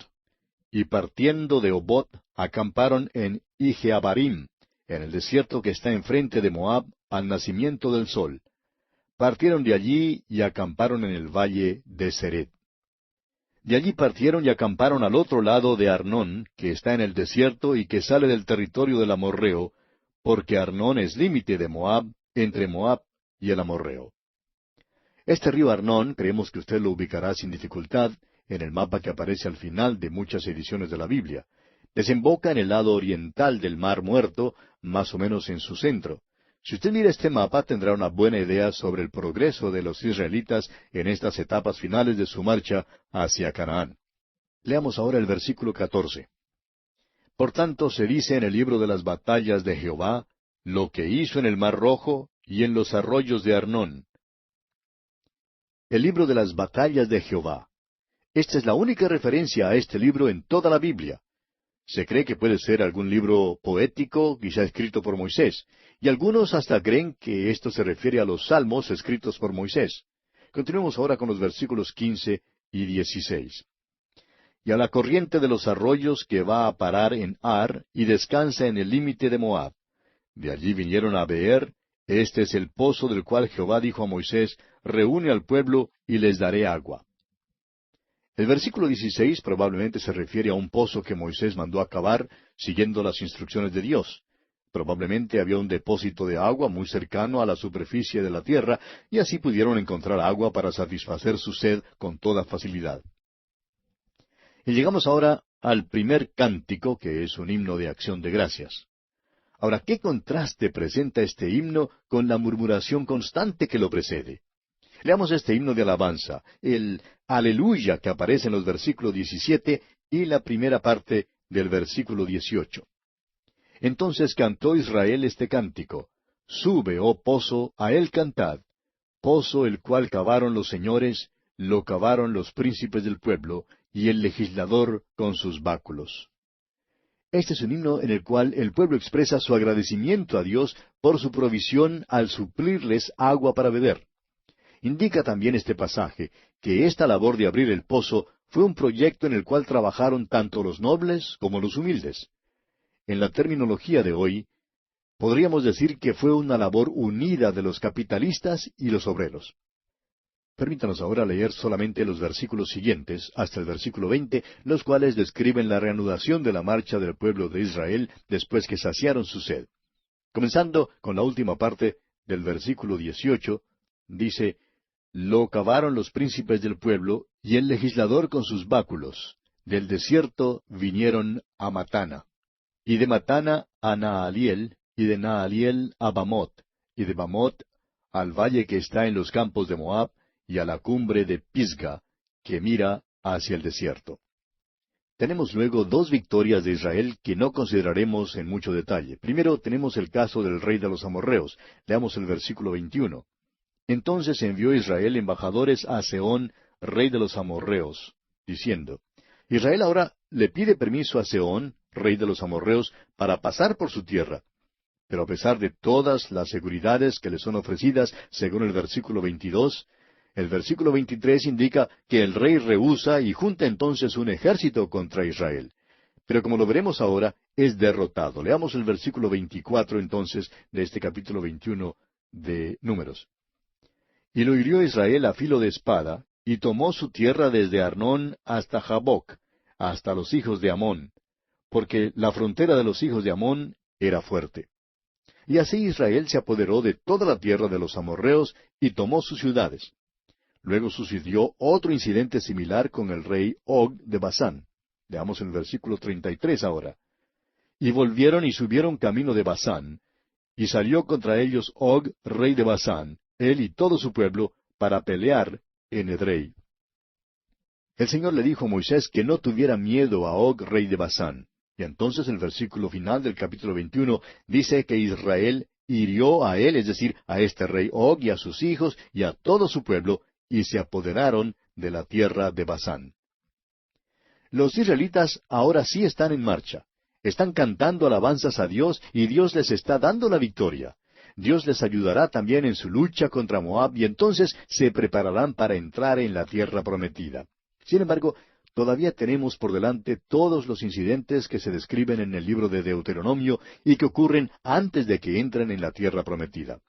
Y partiendo de Obot, acamparon en Ijeabarim, en el desierto que está enfrente de Moab, al nacimiento del sol. Partieron de allí y acamparon en el valle de Sered. De allí partieron y acamparon al otro lado de Arnón, que está en el desierto y que sale del territorio del amorreo, porque Arnón es límite de Moab, entre Moab y el amorreo. Este río Arnón, creemos que usted lo ubicará sin dificultad en el mapa que aparece al final de muchas ediciones de la Biblia. Desemboca en el lado oriental del Mar Muerto, más o menos en su centro. Si usted mira este mapa, tendrá una buena idea sobre el progreso de los israelitas en estas etapas finales de su marcha hacia Canaán. Leamos ahora el versículo 14. Por tanto se dice en el libro de las batallas de Jehová, lo que hizo en el Mar Rojo y en los arroyos de Arnón. El libro de las batallas de Jehová. Esta es la única referencia a este libro en toda la Biblia. Se cree que puede ser algún libro poético, quizá escrito por Moisés, y algunos hasta creen que esto se refiere a los salmos escritos por Moisés. Continuemos ahora con los versículos 15 y 16. Y a la corriente de los arroyos que va a parar en Ar, y descansa en el límite de Moab. De allí vinieron a Beer, este es el pozo del cual Jehová dijo a Moisés, reúne al pueblo y les daré agua. El versículo 16 probablemente se refiere a un pozo que Moisés mandó a cavar siguiendo las instrucciones de Dios. Probablemente había un depósito de agua muy cercano a la superficie de la tierra, y así pudieron encontrar agua para satisfacer su sed con toda facilidad. Y llegamos ahora al primer cántico, que es un himno de acción de gracias. Ahora, ¿qué contraste presenta este himno con la murmuración constante que lo precede? Leamos este himno de alabanza, el Aleluya que aparece en los versículos 17 y la primera parte del versículo 18. Entonces cantó Israel este cántico: Sube, oh pozo, a él cantad. Pozo el cual cavaron los señores, lo cavaron los príncipes del pueblo, y el legislador con sus báculos. Este es un himno en el cual el pueblo expresa su agradecimiento a Dios por su provisión al suplirles agua para beber. Indica también este pasaje que esta labor de abrir el pozo fue un proyecto en el cual trabajaron tanto los nobles como los humildes. En la terminología de hoy, podríamos decir que fue una labor unida de los capitalistas y los obreros. Permítanos ahora leer solamente los versículos siguientes, hasta el versículo 20, los cuales describen la reanudación de la marcha del pueblo de Israel después que saciaron su sed. Comenzando con la última parte del versículo 18, dice: Lo cavaron los príncipes del pueblo, y el legislador con sus báculos. Del desierto vinieron a Matana. Y de Matana a Naaliel, y de Naaliel a Bamot, y de Bamot al valle que está en los campos de Moab, y a la cumbre de Pisga, que mira hacia el desierto. Tenemos luego dos victorias de Israel que no consideraremos en mucho detalle. Primero tenemos el caso del rey de los amorreos. Leamos el versículo 21. Entonces envió Israel embajadores a Sehón, rey de los amorreos, diciendo, Israel ahora le pide permiso a Sehón, rey de los amorreos, para pasar por su tierra. Pero a pesar de todas las seguridades que le son ofrecidas, según el versículo 22, el versículo 23 indica que el rey rehúsa y junta entonces un ejército contra Israel. Pero como lo veremos ahora, es derrotado. Leamos el versículo 24 entonces de este capítulo 21 de Números. Y lo hirió Israel a filo de espada, y tomó su tierra desde Arnón hasta Jaboc, hasta los hijos de Amón, porque la frontera de los hijos de Amón era fuerte. Y así Israel se apoderó de toda la tierra de los amorreos y tomó sus ciudades. Luego sucedió otro incidente similar con el rey Og de Basán. Veamos el versículo 33 ahora. Y volvieron y subieron camino de Basán, y salió contra ellos Og, rey de Basán, él y todo su pueblo, para pelear en Edrei. El Señor le dijo a Moisés que no tuviera miedo a Og, rey de Basán. Y entonces el versículo final del capítulo 21 dice que Israel hirió a él, es decir, a este rey Og y a sus hijos y a todo su pueblo, y se apoderaron de la tierra de Basán. Los israelitas ahora sí están en marcha. Están cantando alabanzas a Dios y Dios les está dando la victoria. Dios les ayudará también en su lucha contra Moab y entonces se prepararán para entrar en la tierra prometida. Sin embargo, todavía tenemos por delante todos los incidentes que se describen en el libro de Deuteronomio y que ocurren antes de que entren en la tierra prometida.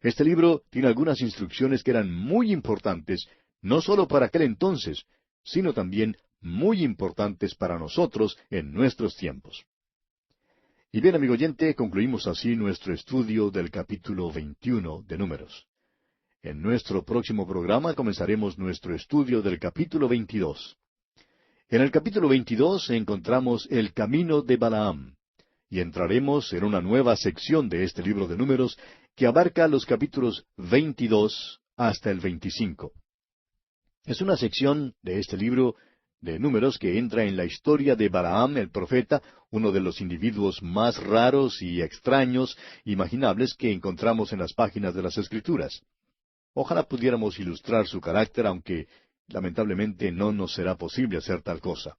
Este libro tiene algunas instrucciones que eran muy importantes, no sólo para aquel entonces, sino también muy importantes para nosotros en nuestros tiempos. Y bien, amigo oyente, concluimos así nuestro estudio del capítulo 21 de Números. En nuestro próximo programa comenzaremos nuestro estudio del capítulo 22. En el capítulo 22 encontramos el camino de Balaam, y entraremos en una nueva sección de este libro de Números que abarca los capítulos 22 hasta el 25. Es una sección de este libro de Números que entra en la historia de Balaam el profeta, uno de los individuos más raros y extraños imaginables que encontramos en las páginas de las Escrituras. Ojalá pudiéramos ilustrar su carácter, aunque lamentablemente no nos será posible hacer tal cosa.